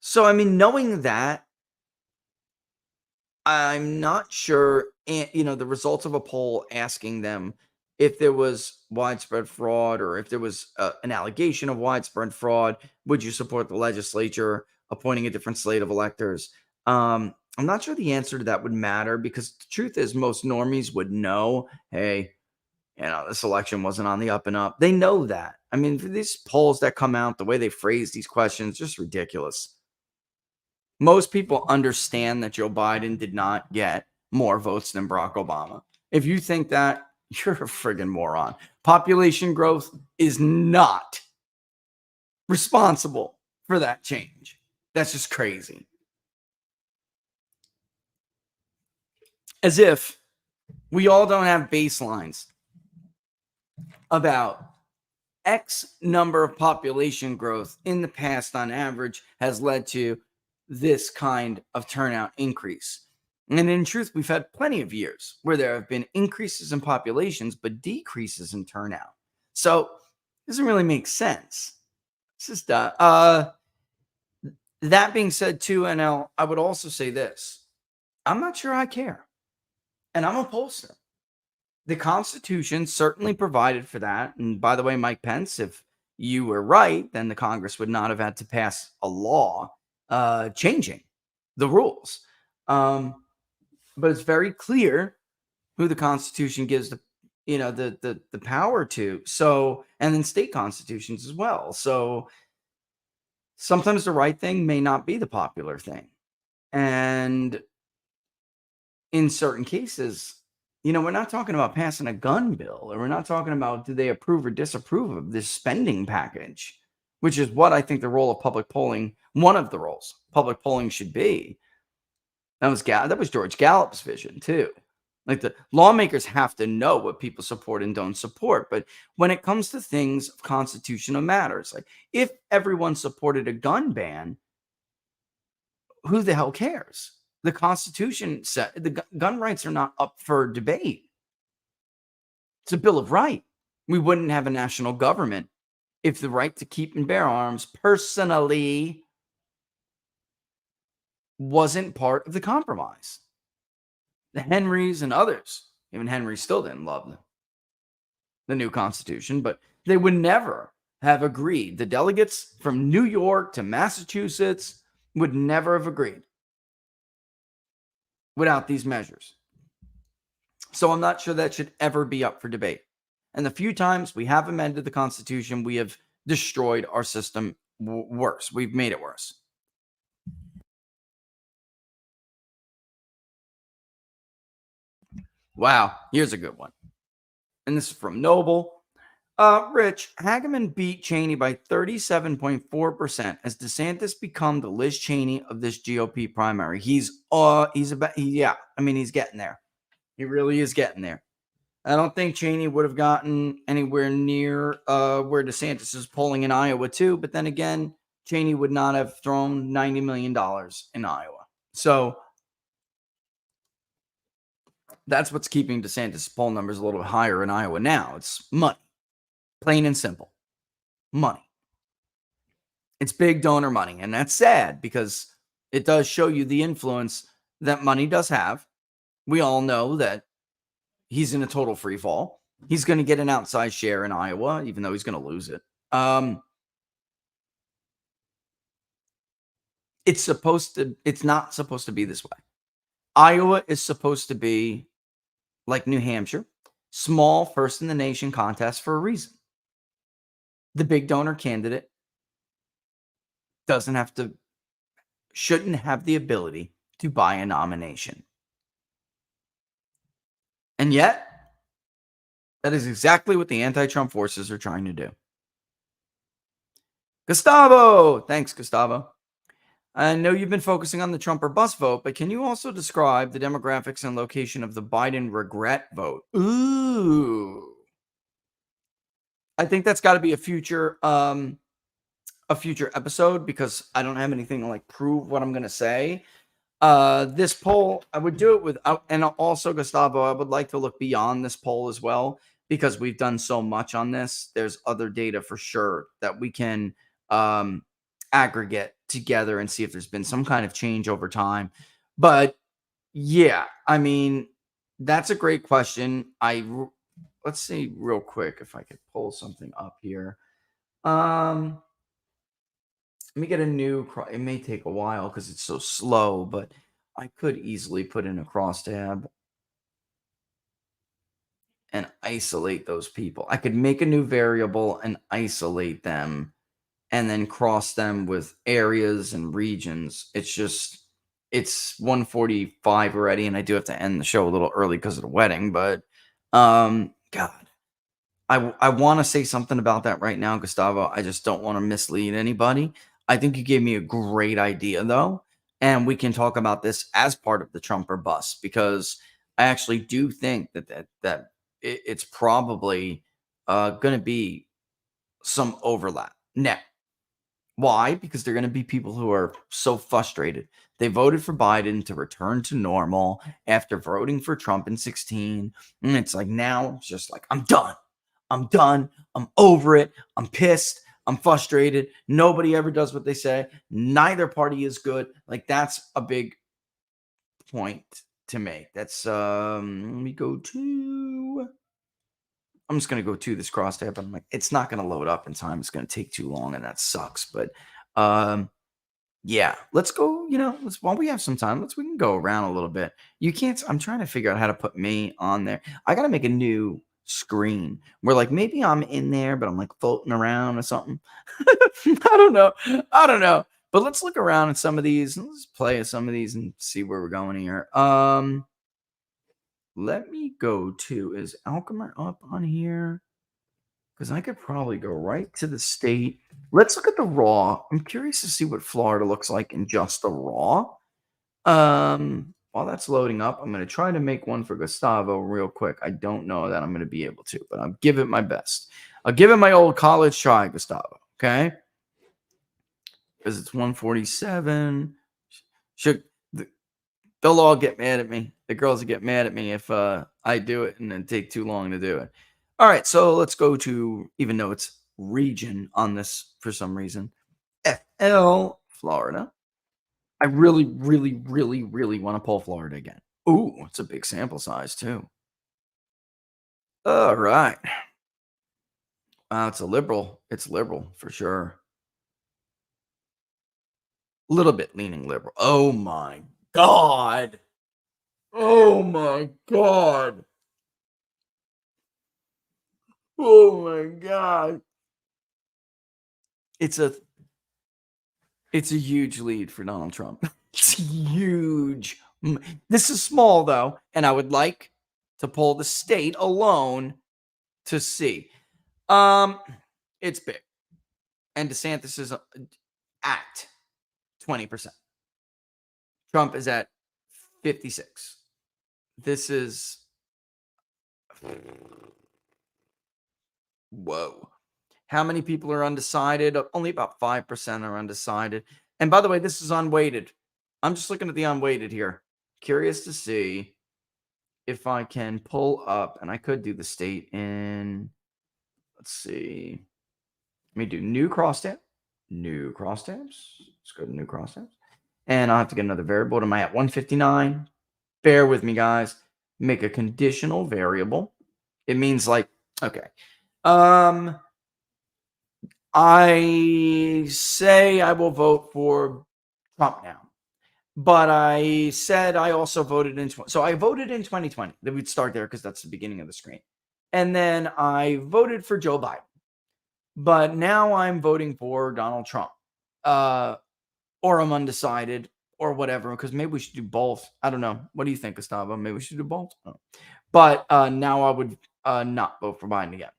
So, I mean, knowing that, I'm not sure, the results of a poll asking them if there was widespread fraud or if there was an allegation of widespread fraud, would you support the legislature appointing a different slate of electors? I'm not sure the answer to that would matter because the truth is most normies would know, hey, this election wasn't on the up and up. They know that. I mean, for these polls that come out, the way they phrase these questions, just ridiculous. Most people understand that Joe Biden did not get more votes than Barack Obama. If you think that, you're a friggin' moron. Population growth is not responsible for that change. That's just crazy. As if we all don't have baselines about X number of population growth in the past on average has led to this kind of turnout increase. And in truth, we've had plenty of years where there have been increases in populations, but decreases in turnout. So it doesn't really make sense. It's just that being said, too, NL, I would also say this. I'm not sure I care. And I'm a pollster. The Constitution certainly provided for that. And by the way, Mike Pence, if you were right, then the Congress would not have had to pass a law changing the rules. But it's very clear who the Constitution gives the power to. So, and then state constitutions as well. So sometimes the right thing may not be the popular thing. And in certain cases, we're not talking about passing a gun bill, or we're not talking about do they approve or disapprove of this spending package, which is what I think the role of public polling, one of the roles public polling should be. That was George Gallup's vision too. Like the lawmakers have to know what people support and don't support. But when it comes to things of constitutional matters, like if everyone supported a gun ban, who the hell cares? The Constitution said the gun rights are not up for debate. It's a Bill of Rights. We wouldn't have a national government if the right to keep and bear arms personally wasn't part of the compromise. The Henrys and others, even Henry still didn't love them. the new Constitution, but they would never have agreed. The delegates from New York to Massachusetts would never have agreed without these measures. So I'm not sure that should ever be up for debate. And the few times we have amended the Constitution, we have destroyed our system worse. We've made it worse. Wow, here's a good one. And this is from Noble. Rich, Hageman beat Cheney by 37.4%. Has DeSantis become the Liz Cheney of this GOP primary? He's yeah, I mean, he's getting there. He really is getting there. I don't think Cheney would have gotten anywhere near where DeSantis is polling in Iowa too. But then again, Cheney would not have thrown $90 million in Iowa. So that's what's keeping DeSantis' poll numbers a little bit higher in Iowa now. It's money. Plain and simple. Money. It's big donor money. And that's sad because it does show you the influence that money does have. We all know that he's in a total free fall. He's going to get an outsized share in Iowa, even though he's going to lose it. It's not supposed to be this way. Iowa is supposed to be like New Hampshire, small first in the nation contest for a reason. The big donor candidate shouldn't have the ability to buy a nomination. And yet, that is exactly what the anti-Trump forces are trying to do. Gustavo! Thanks, Gustavo. I know you've been focusing on the Trump or bust vote, but can you also describe the demographics and location of the Biden regret vote? Ooh. I think that's got to be a future episode because I don't have anything to like prove what I'm going to say. This poll, I would do it without, and also Gustavo, I would like to look beyond this poll as well because we've done so much on this. There's other data for sure that we can aggregate together and see if there's been some kind of change over time. But yeah, I mean, that's a great question. Let's see real quick if I could pull something up here. Let me get a new, it may take a while because it's so slow, but I could easily put in a crosstab and isolate those people. I could make a new variable and isolate them and then cross them with areas and regions. It's 1:45 already, and I do have to end the show a little early because of the wedding, but God, I want to say something about that right now, Gustavo. I just don't want to mislead anybody. I think you gave me a great idea, though, and we can talk about this as part of the Trump or bust because I actually do think that it's probably going to be some overlap. Now, why? Because they're going to be people who are so frustrated. They voted for Biden to return to normal after voting for Trump in 16. And it's like now, it's just like, I'm done. I'm done. I'm over it. I'm pissed. I'm frustrated. Nobody ever does what they say. Neither party is good. Like, that's a big point to make. That's, let me go to. I'm just going to go to this crosstab. I'm like, it's not going to load up in time. It's going to take too long, and that sucks. But yeah, let's go. While we have some time, we can go around a little bit. I'm trying to figure out how to put me on there. I got to make a new screen where like maybe I'm in there, but I'm like floating around or something. I don't know. But let's look around at some of these. Let's play some of these and see where we're going here. Let me go to, is Alchemer up on here? Because I could probably go right to the state. Let's look at the raw. I'm curious to see what Florida looks like in just the raw. While that's loading up, I'm going to try to make one for Gustavo real quick. I don't know that I'm going to be able to, but I'll give it my best. I'll give it my old college try, Gustavo. Okay? Because it's 147. They'll all get mad at me. The girls will get mad at me if I do it and then take too long to do it. All right, so let's go to, even though it's region on this for some reason, FL, Florida. I really, really, really, really want to pull Florida again. Ooh, it's a big sample size too. All right. It's a liberal. It's liberal for sure. A little bit leaning liberal. Oh my god. Oh my god. Oh my god. It's a it's a huge lead for Donald Trump. It's huge. This is small though, and I would like to pull the state alone to see. Um, it's big, and DeSantis is at 20%. Trump is at 56. This is whoa. How many people are undecided? Only about 5% are undecided. And by the way, this is unweighted. I'm just looking at the unweighted here. Curious to see if I can pull up, and I could do the state in, let's see. Let me do new crosstabs. New crosstabs. Let's go to new crosstabs. And I'll have to get another variable. Am I at 159? Bear with me, guys. Make a conditional variable. It means like, okay. I say I will vote for Trump now. But I said I also voted in. So I voted in 2020. Then we'd start there because that's the beginning of the screen. And then I voted for Joe Biden. But now I'm voting for Donald Trump. Or I'm undecided or whatever, because maybe we should do both. I don't know. What do you think, Gustavo? Maybe we should do both. But now I would not vote for Biden again.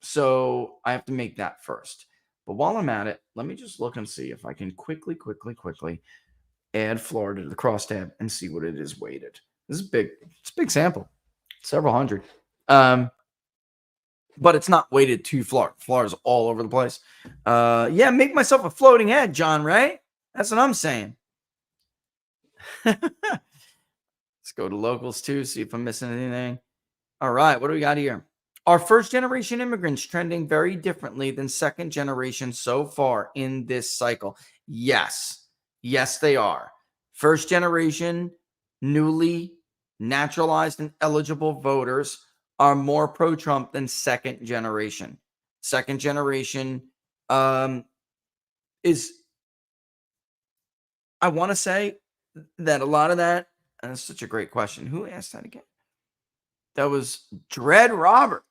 So I have to make that first. But while I'm at it, let me just look and see if I can quickly add Florida to the crosstab and see what it is weighted. This is big. It's a big sample, several hundred. But it's not weighted to Florida. Florida's all over the place. Yeah, make myself a floating head, John, right? That's what I'm saying. Let's go to locals too, see if I'm missing anything. All right, what do we got here? Are first-generation immigrants trending very differently than second generation so far in this cycle? Yes. Yes, they are. First generation, newly naturalized and eligible voters are more pro-Trump than second generation. Second generation is, I want to say that a lot of that, and that's such a great question. Who asked that again? That was Dread Robert.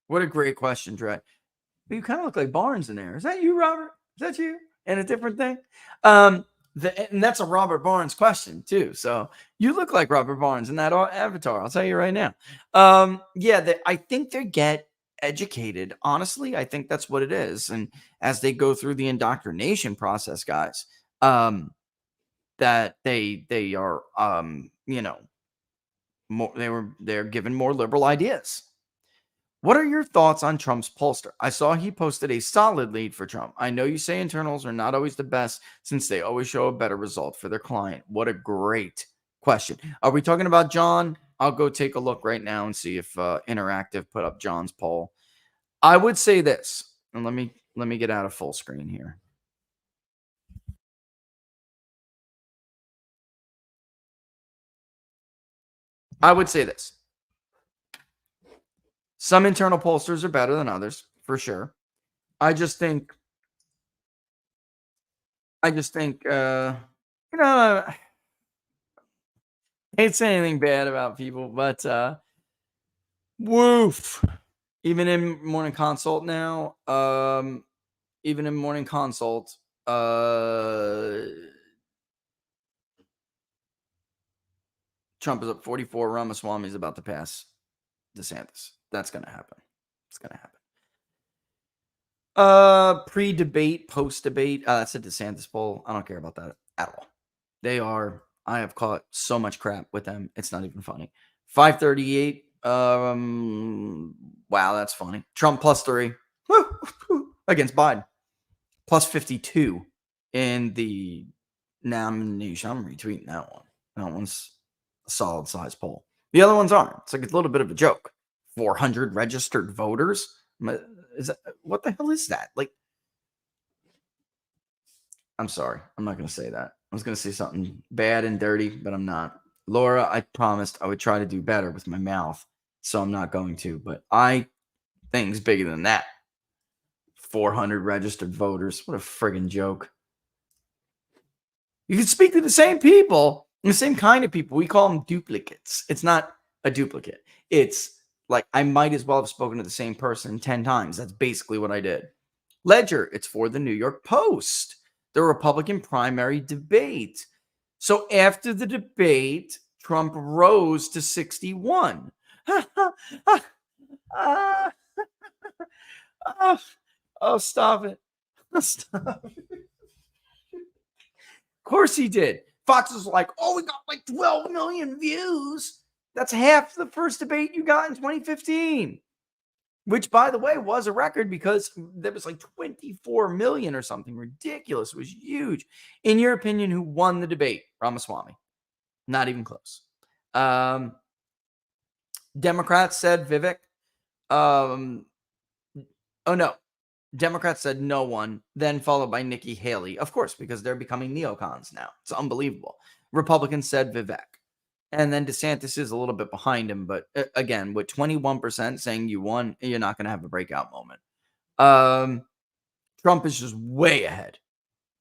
What a great question, Dread. You kind of look like Barnes in there. Is that you, Robert? Is that you? And a different thing? And that's a Robert Barnes question, too. So you look like Robert Barnes in that avatar. I'll tell you right now. I think they get educated. Honestly, I think that's what it is. And as they go through the indoctrination process, guys, that they are, they're given more liberal ideas. What are your thoughts on Trump's pollster? I saw he posted a solid lead for Trump. I know you say internals are not always the best since they always show a better result for their client. What a great question. Are we talking about John? I'll go take a look right now and see if Interactive put up John's poll. I would say this, and let me get out of full screen here. I would say this. Some internal pollsters are better than others, for sure. I just think, I can't say anything bad about people, but woof. Even in morning consult now, even in morning consult, Trump is up 44. Ramaswamy is about to pass DeSantis. That's gonna happen. It's gonna happen. Pre-debate, post-debate. That's a DeSantis poll. I don't care about that at all. They are. I have caught so much crap with them. It's not even funny. 538. Wow, that's funny. Trump +3 against Biden. +52 in the nomination. I'm retweeting that one. That one's a solid size poll. The other ones aren't. It's like a little bit of a joke. 400 registered voters. Is that, what the hell is that? Like, I'm sorry. I'm not going to say that. I was going to say something bad and dirty, but I'm not. Laura, I promised I would try to do better with my mouth, so I'm not going to. But things bigger than that. 400 registered voters. What a friggin' joke. You can speak to the same people, the same kind of people. We call them duplicates. It's not a duplicate. It's like I might as well have spoken to the same person 10 times. That's basically what I did. Ledger, it's for the New York Post, the Republican primary debate. So after the debate, Trump rose to 61. Oh, stop it. Stop it. Of course he did. Fox was like, oh, we got like 12 million views. That's half the first debate you got in 2015, which, by the way, was a record because there was like 24 million or something ridiculous. It was huge. In your opinion, who won the debate? Ramaswamy. Not even close. Democrats said Vivek. Oh, no. Democrats said no one, then followed by Nikki Haley. Of course, because they're becoming neocons now. It's unbelievable. Republicans said Vivek. And then DeSantis is a little bit behind him. But again, with 21% saying you won, you're not going to have a breakout moment. Trump is just way ahead.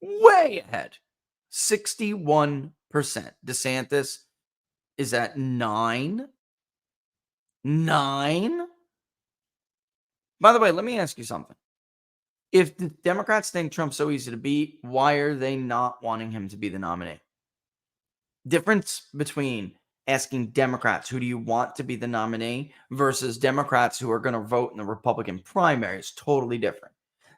Way ahead. 61%. DeSantis is at 9. 9? By the way, let me ask you something. If the Democrats think Trump's so easy to beat, why are they not wanting him to be the nominee? Difference between asking Democrats, who do you want to be the nominee, versus Democrats who are going to vote in the Republican primary is totally different.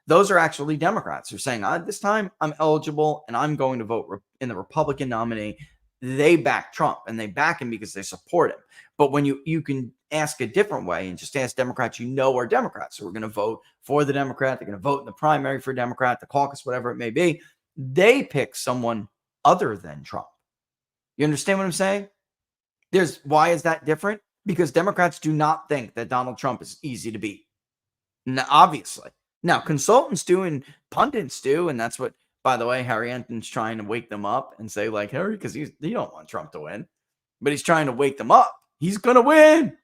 Those are actually Democrats who are saying, this time I'm eligible and I'm going to vote in the Republican nominee. They back Trump and they back him because they support him. But when you can ask a different way and just ask Democrats are Democrats. So we're going to vote for the Democrat. They're going to vote in the primary for Democrat, the caucus, whatever it may be. They pick someone other than Trump. You understand what I'm saying? Why is that different? Because Democrats do not think that Donald Trump is easy to beat. Now, obviously. Now, consultants do and pundits do, and that's what, by the way, Harry Enton's trying to wake them up and say, like, Harry, because you don't want Trump to win, but he's trying to wake them up. He's going to win,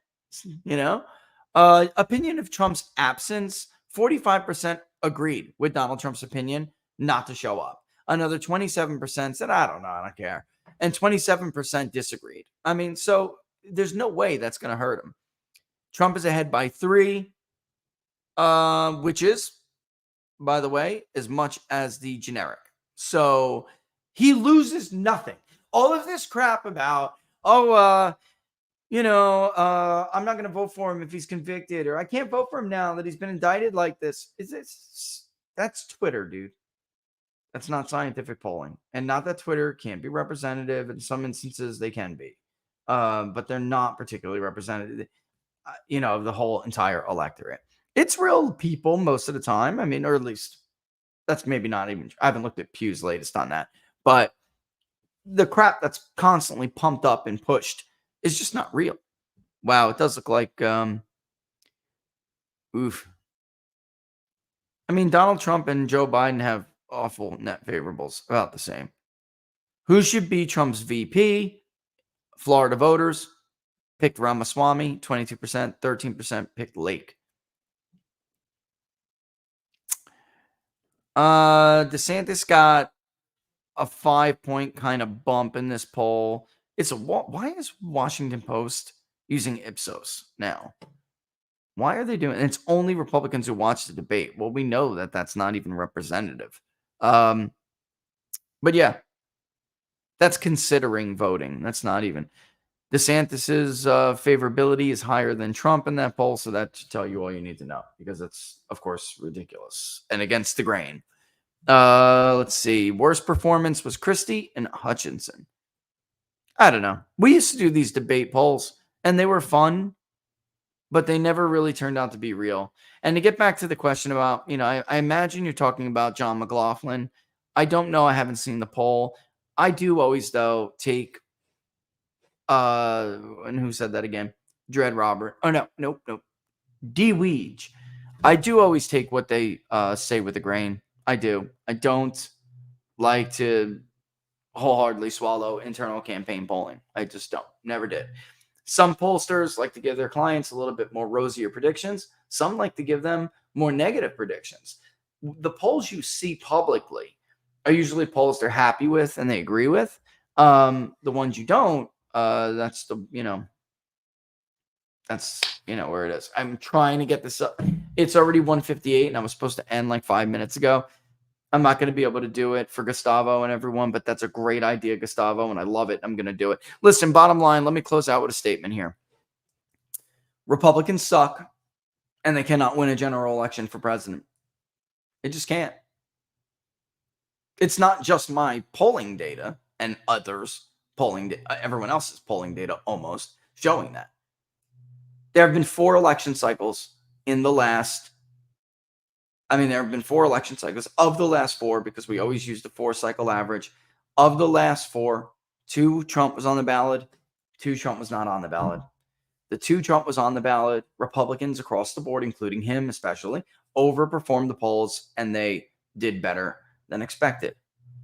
Opinion of Trump's absence, 45% agreed with Donald Trump's opinion not to show up. Another 27% said, I don't know, I don't care. And 27% disagreed. I mean, so there's no way that's going to hurt him. Trump is ahead by 3, which is, by the way, as much as the generic. So he loses nothing. All of this crap about, I'm not going to vote for him if he's convicted, or I can't vote for him now that he's been indicted like this. That's Twitter, dude. That's not scientific polling. And not that Twitter can't be representative. In some instances, they can be. But they're not particularly representative, of the whole entire electorate. It's real people most of the time. I mean, or at least that's maybe not even, I haven't looked at Pew's latest on that. But the crap that's constantly pumped up and pushed is just not real. Wow, it does look like, oof. I mean, Donald Trump and Joe Biden have awful net favorables, about the same. Who should be Trump's VP? Florida voters picked Ramaswamy, 22%, 13% picked Lake. DeSantis got a 5-point kind of bump in this poll. Why is Washington Post using Ipsos now? Why are they doing it? And it's only Republicans who watch the debate. Well, we know that that's not even representative. But yeah, that's considering voting. That's not even. DeSantis's favorability is higher than Trump in that poll, so that should tell you all you need to know, because it's, of course, ridiculous and against the grain. Let's see. Worst performance was Christie and Hutchinson. I don't know. We used to do these debate polls, and they were fun, but they never really turned out to be real. And to get back to the question about, I imagine you're talking about John McLaughlin. I don't know. I haven't seen the poll. I do always, though, take, and who said that again? Dread Robert. Oh, no, nope. D. Weege. I do always take what they say with a grain. I do. I don't like to wholeheartedly swallow internal campaign polling. I just don't. Never did. Some pollsters like to give their clients a little bit more rosier predictions. Some like to give them more negative predictions. the polls you see publicly are usually polls they're happy with and they agree with. The ones you don't, that's where it is. I'm trying to get this up. It's already 1:58 and I was supposed to end like 5 minutes ago. I'm not going to be able to do it for Gustavo and everyone, but that's a great idea, Gustavo, and I love it. I'm going to do it. Listen, bottom line, let me close out with a statement here. Republicans suck, and they cannot win a general election for president. They just can't. It's not just my polling data and others' everyone else's polling data almost showing that. There have been 4 election cycles in the last there have been 4 election cycles. Of the last 4, because we always use the 4-cycle average, of the last 4, 2 Trump was on the ballot, 2 Trump was not on the ballot. The 2 Trump was on the ballot, Republicans across the board, including him especially, overperformed the polls, and they did better than expected.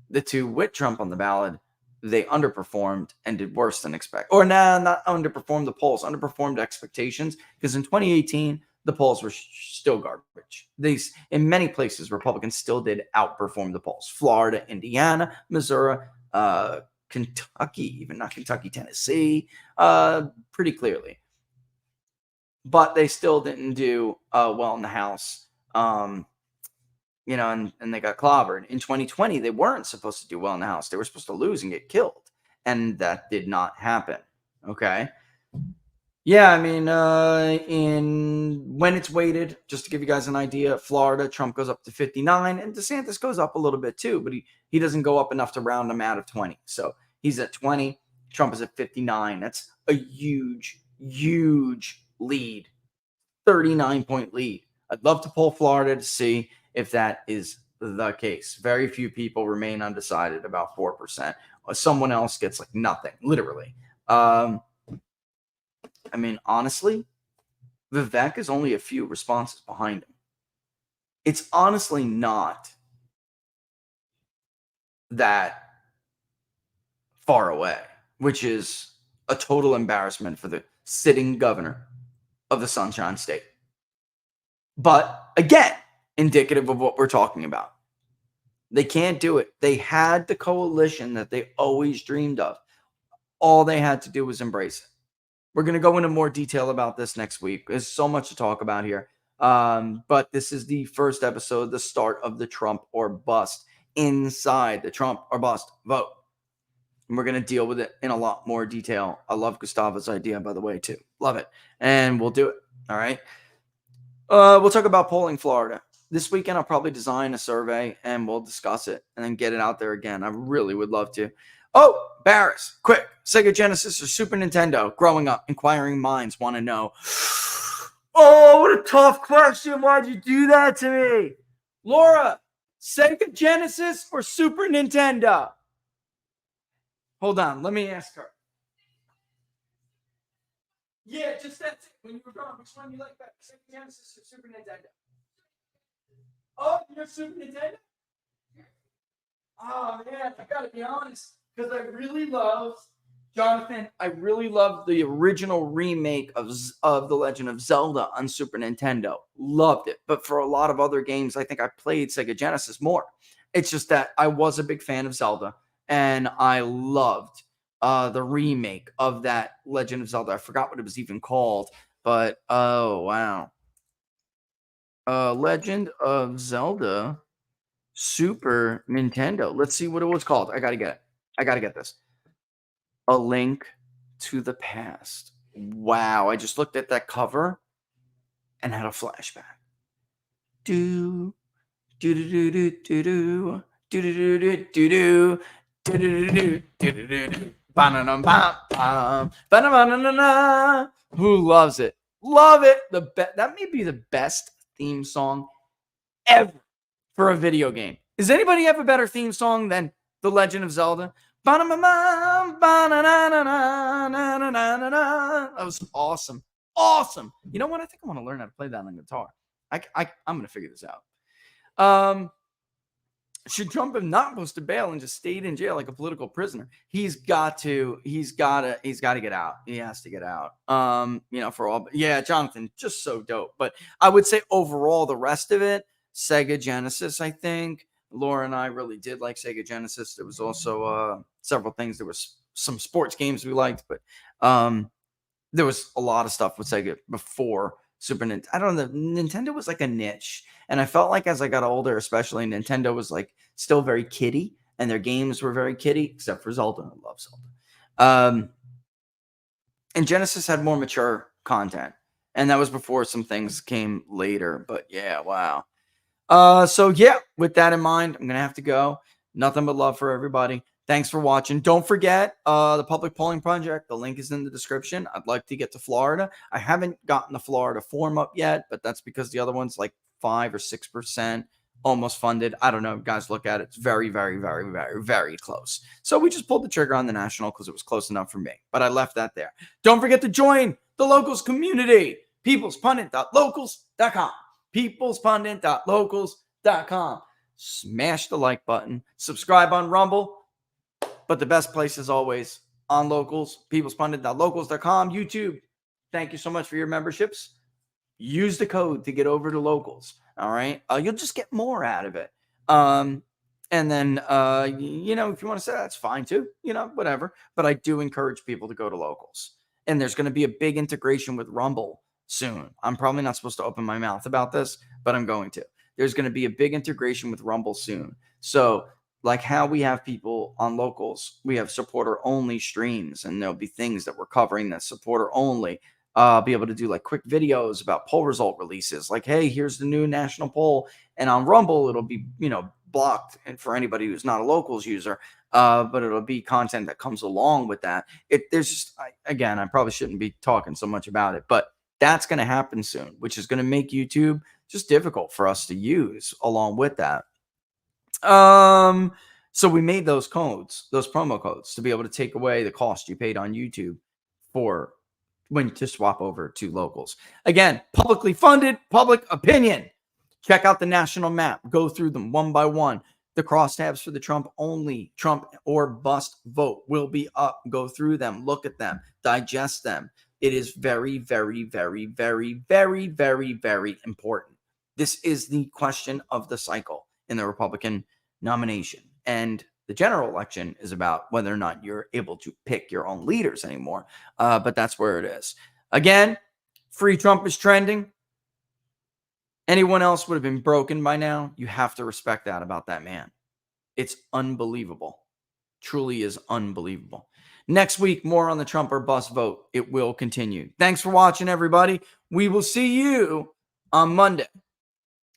The 2 with Trump on the ballot, they underperformed and did worse than expected. Or not underperformed the polls, underperformed expectations, because in 2018, the polls were still garbage. In many places, Republicans still did outperform the polls. Florida, Indiana, Missouri, Kentucky, even not Kentucky, Tennessee, pretty clearly. But they still didn't do well in the House, and they got clobbered. In 2020, they weren't supposed to do well in the House. They were supposed to lose and get killed, and that did not happen. Okay. Yeah, when it's weighted, just to give you guys an idea, Florida, Trump goes up to 59, and DeSantis goes up a little bit too, but he doesn't go up enough to round him out of 20. So he's at 20, Trump is at 59. That's a huge, huge lead, 39-point lead. I'd love to pull Florida to see if that is the case. Very few people remain undecided, about 4%. Someone else gets like nothing, literally. Honestly, Vivek is only a few responses behind him. It's honestly not that far away, which is a total embarrassment for the sitting governor of the Sunshine State. But again, indicative of what we're talking about. They can't do it. They had the coalition that they always dreamed of. All they had to do was embrace it. We're going to go into more detail about this next week. There's so much to talk about here. But this is the first episode, the start of the Trump or bust, inside the Trump or bust vote. And we're going to deal with it in a lot more detail. I love Gustavo's idea, by the way, too. Love it. And we'll do it. All right. We'll talk about polling Florida. This weekend, I'll probably design a survey and we'll discuss it and then get it out there again. I really would love to. Oh, Barris, quick. Sega Genesis or Super Nintendo? Growing up, inquiring minds want to know. Oh, what a tough question. Why'd you do that to me? Laura, Sega Genesis or Super Nintendo? Hold on. Let me ask her. Yeah, just that's it. When you were gone, which one you like better? Sega Genesis or Super Nintendo? Oh, you're Super Nintendo? Oh, man, I gotta be honest. Because I really love, Jonathan, I really love the original remake of The Legend of Zelda on Super Nintendo. Loved it. But for a lot of other games, I think I played Sega Genesis more. It's just that I was a big fan of Zelda, and I loved the remake of that Legend of Zelda. I forgot what it was even called, but oh, wow. Legend of Zelda Super Nintendo. Let's see what it was called. I got to get it. I got to get this. A Link to the Past. Wow. I just looked at that cover and had a flashback. Do, do, do, do, do, do, do, do, do, do, do, do, do, do, do, who loves it? Love it. That may be the best theme song ever for a video game. Does anybody have a better theme song than The Legend of Zelda? That was awesome. Awesome. You know what? I think I want to learn how to play that on guitar. I'm going to figure this out. Should Trump have not posted bail and just stayed in jail like a political prisoner? He's got to get out. He has to get out. For all, yeah, Jonathan, just so dope. But I would say overall, the rest of it, Sega Genesis, I think. Laura and I really did like Sega Genesis. There was also several things. There was some sports games we liked, but there was a lot of stuff with Sega before Super Nintendo. I don't know. Nintendo was like a niche. And I felt like as I got older, especially, Nintendo was like still very kiddie, and their games were very kiddie, except for Zelda. I love Zelda. And Genesis had more mature content. And that was before some things came later. But yeah, wow. So yeah, with that in mind, I'm gonna have to go. Nothing but love for everybody. Thanks for watching. Don't forget the public polling project. The link is in the description. I'd like to get to Florida. I haven't gotten the Florida form up yet, but that's because the other one's like 5 or 6% almost funded. I don't know. Guys, look at it. It's very, very, very, very, very close. So we just pulled the trigger on the national because it was close enough for me. But I left that there. Don't forget to join the locals community. peoplespundit.locals.com. peoplespundit.locals.com. Smash the like button. Subscribe on Rumble. But the best place is always on Locals. peoplespundit.locals.com. YouTube. Thank you so much for your memberships. Use the code to get over to Locals. All right. You'll just get more out of it. And then, if you want to say that's fine too, whatever. But I do encourage people to go to Locals. And there's going to be a big integration with Rumble soon. I'm probably not supposed to open my mouth about this, but I'm going to. There's going to be a big integration with Rumble soon. So, like how we have people on Locals, we have supporter-only streams, and there'll be things that we're covering that's supporter-only. Be able to do like quick videos about poll result releases. Like, hey, here's the new national poll. And on Rumble, it'll be, blocked and for anybody who's not a Locals user. But it'll be content that comes along with that. I probably shouldn't be talking so much about it, but that's going to happen soon, which is going to make YouTube just difficult for us to use along with that. So we made those promo codes to be able to take away the cost you paid on YouTube for when to swap over to Locals. Again, publicly funded, public opinion. Check out the national map. Go through them one by one. The crosstabs for the Trump or bust vote will be up. Go through them. Look at them. Digest them. It is very, very, very, very, very, very, very important. This is the question of the cycle in the Republican nomination. And the general election is about whether or not you're able to pick your own leaders anymore. But that's where it is. Again, free Trump is trending. Anyone else would have been broken by now. You have to respect that about that man. It's unbelievable. Truly is unbelievable. Next week, more on the Trump or bust vote. It will continue. Thanks for watching, everybody. We will see you on Monday.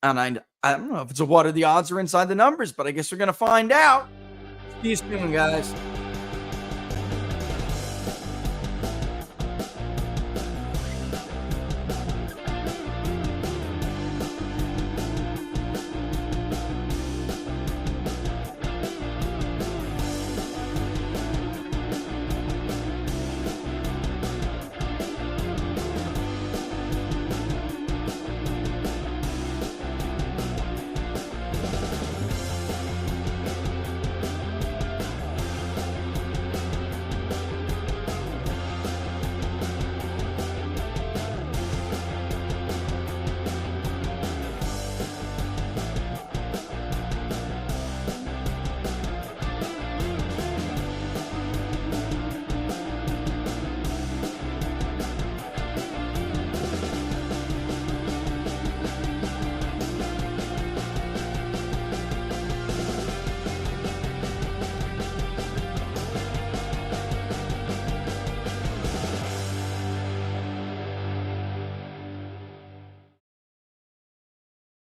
And I don't know if it's what are the odds or inside the numbers, but I guess we're going to find out. See you soon, guys.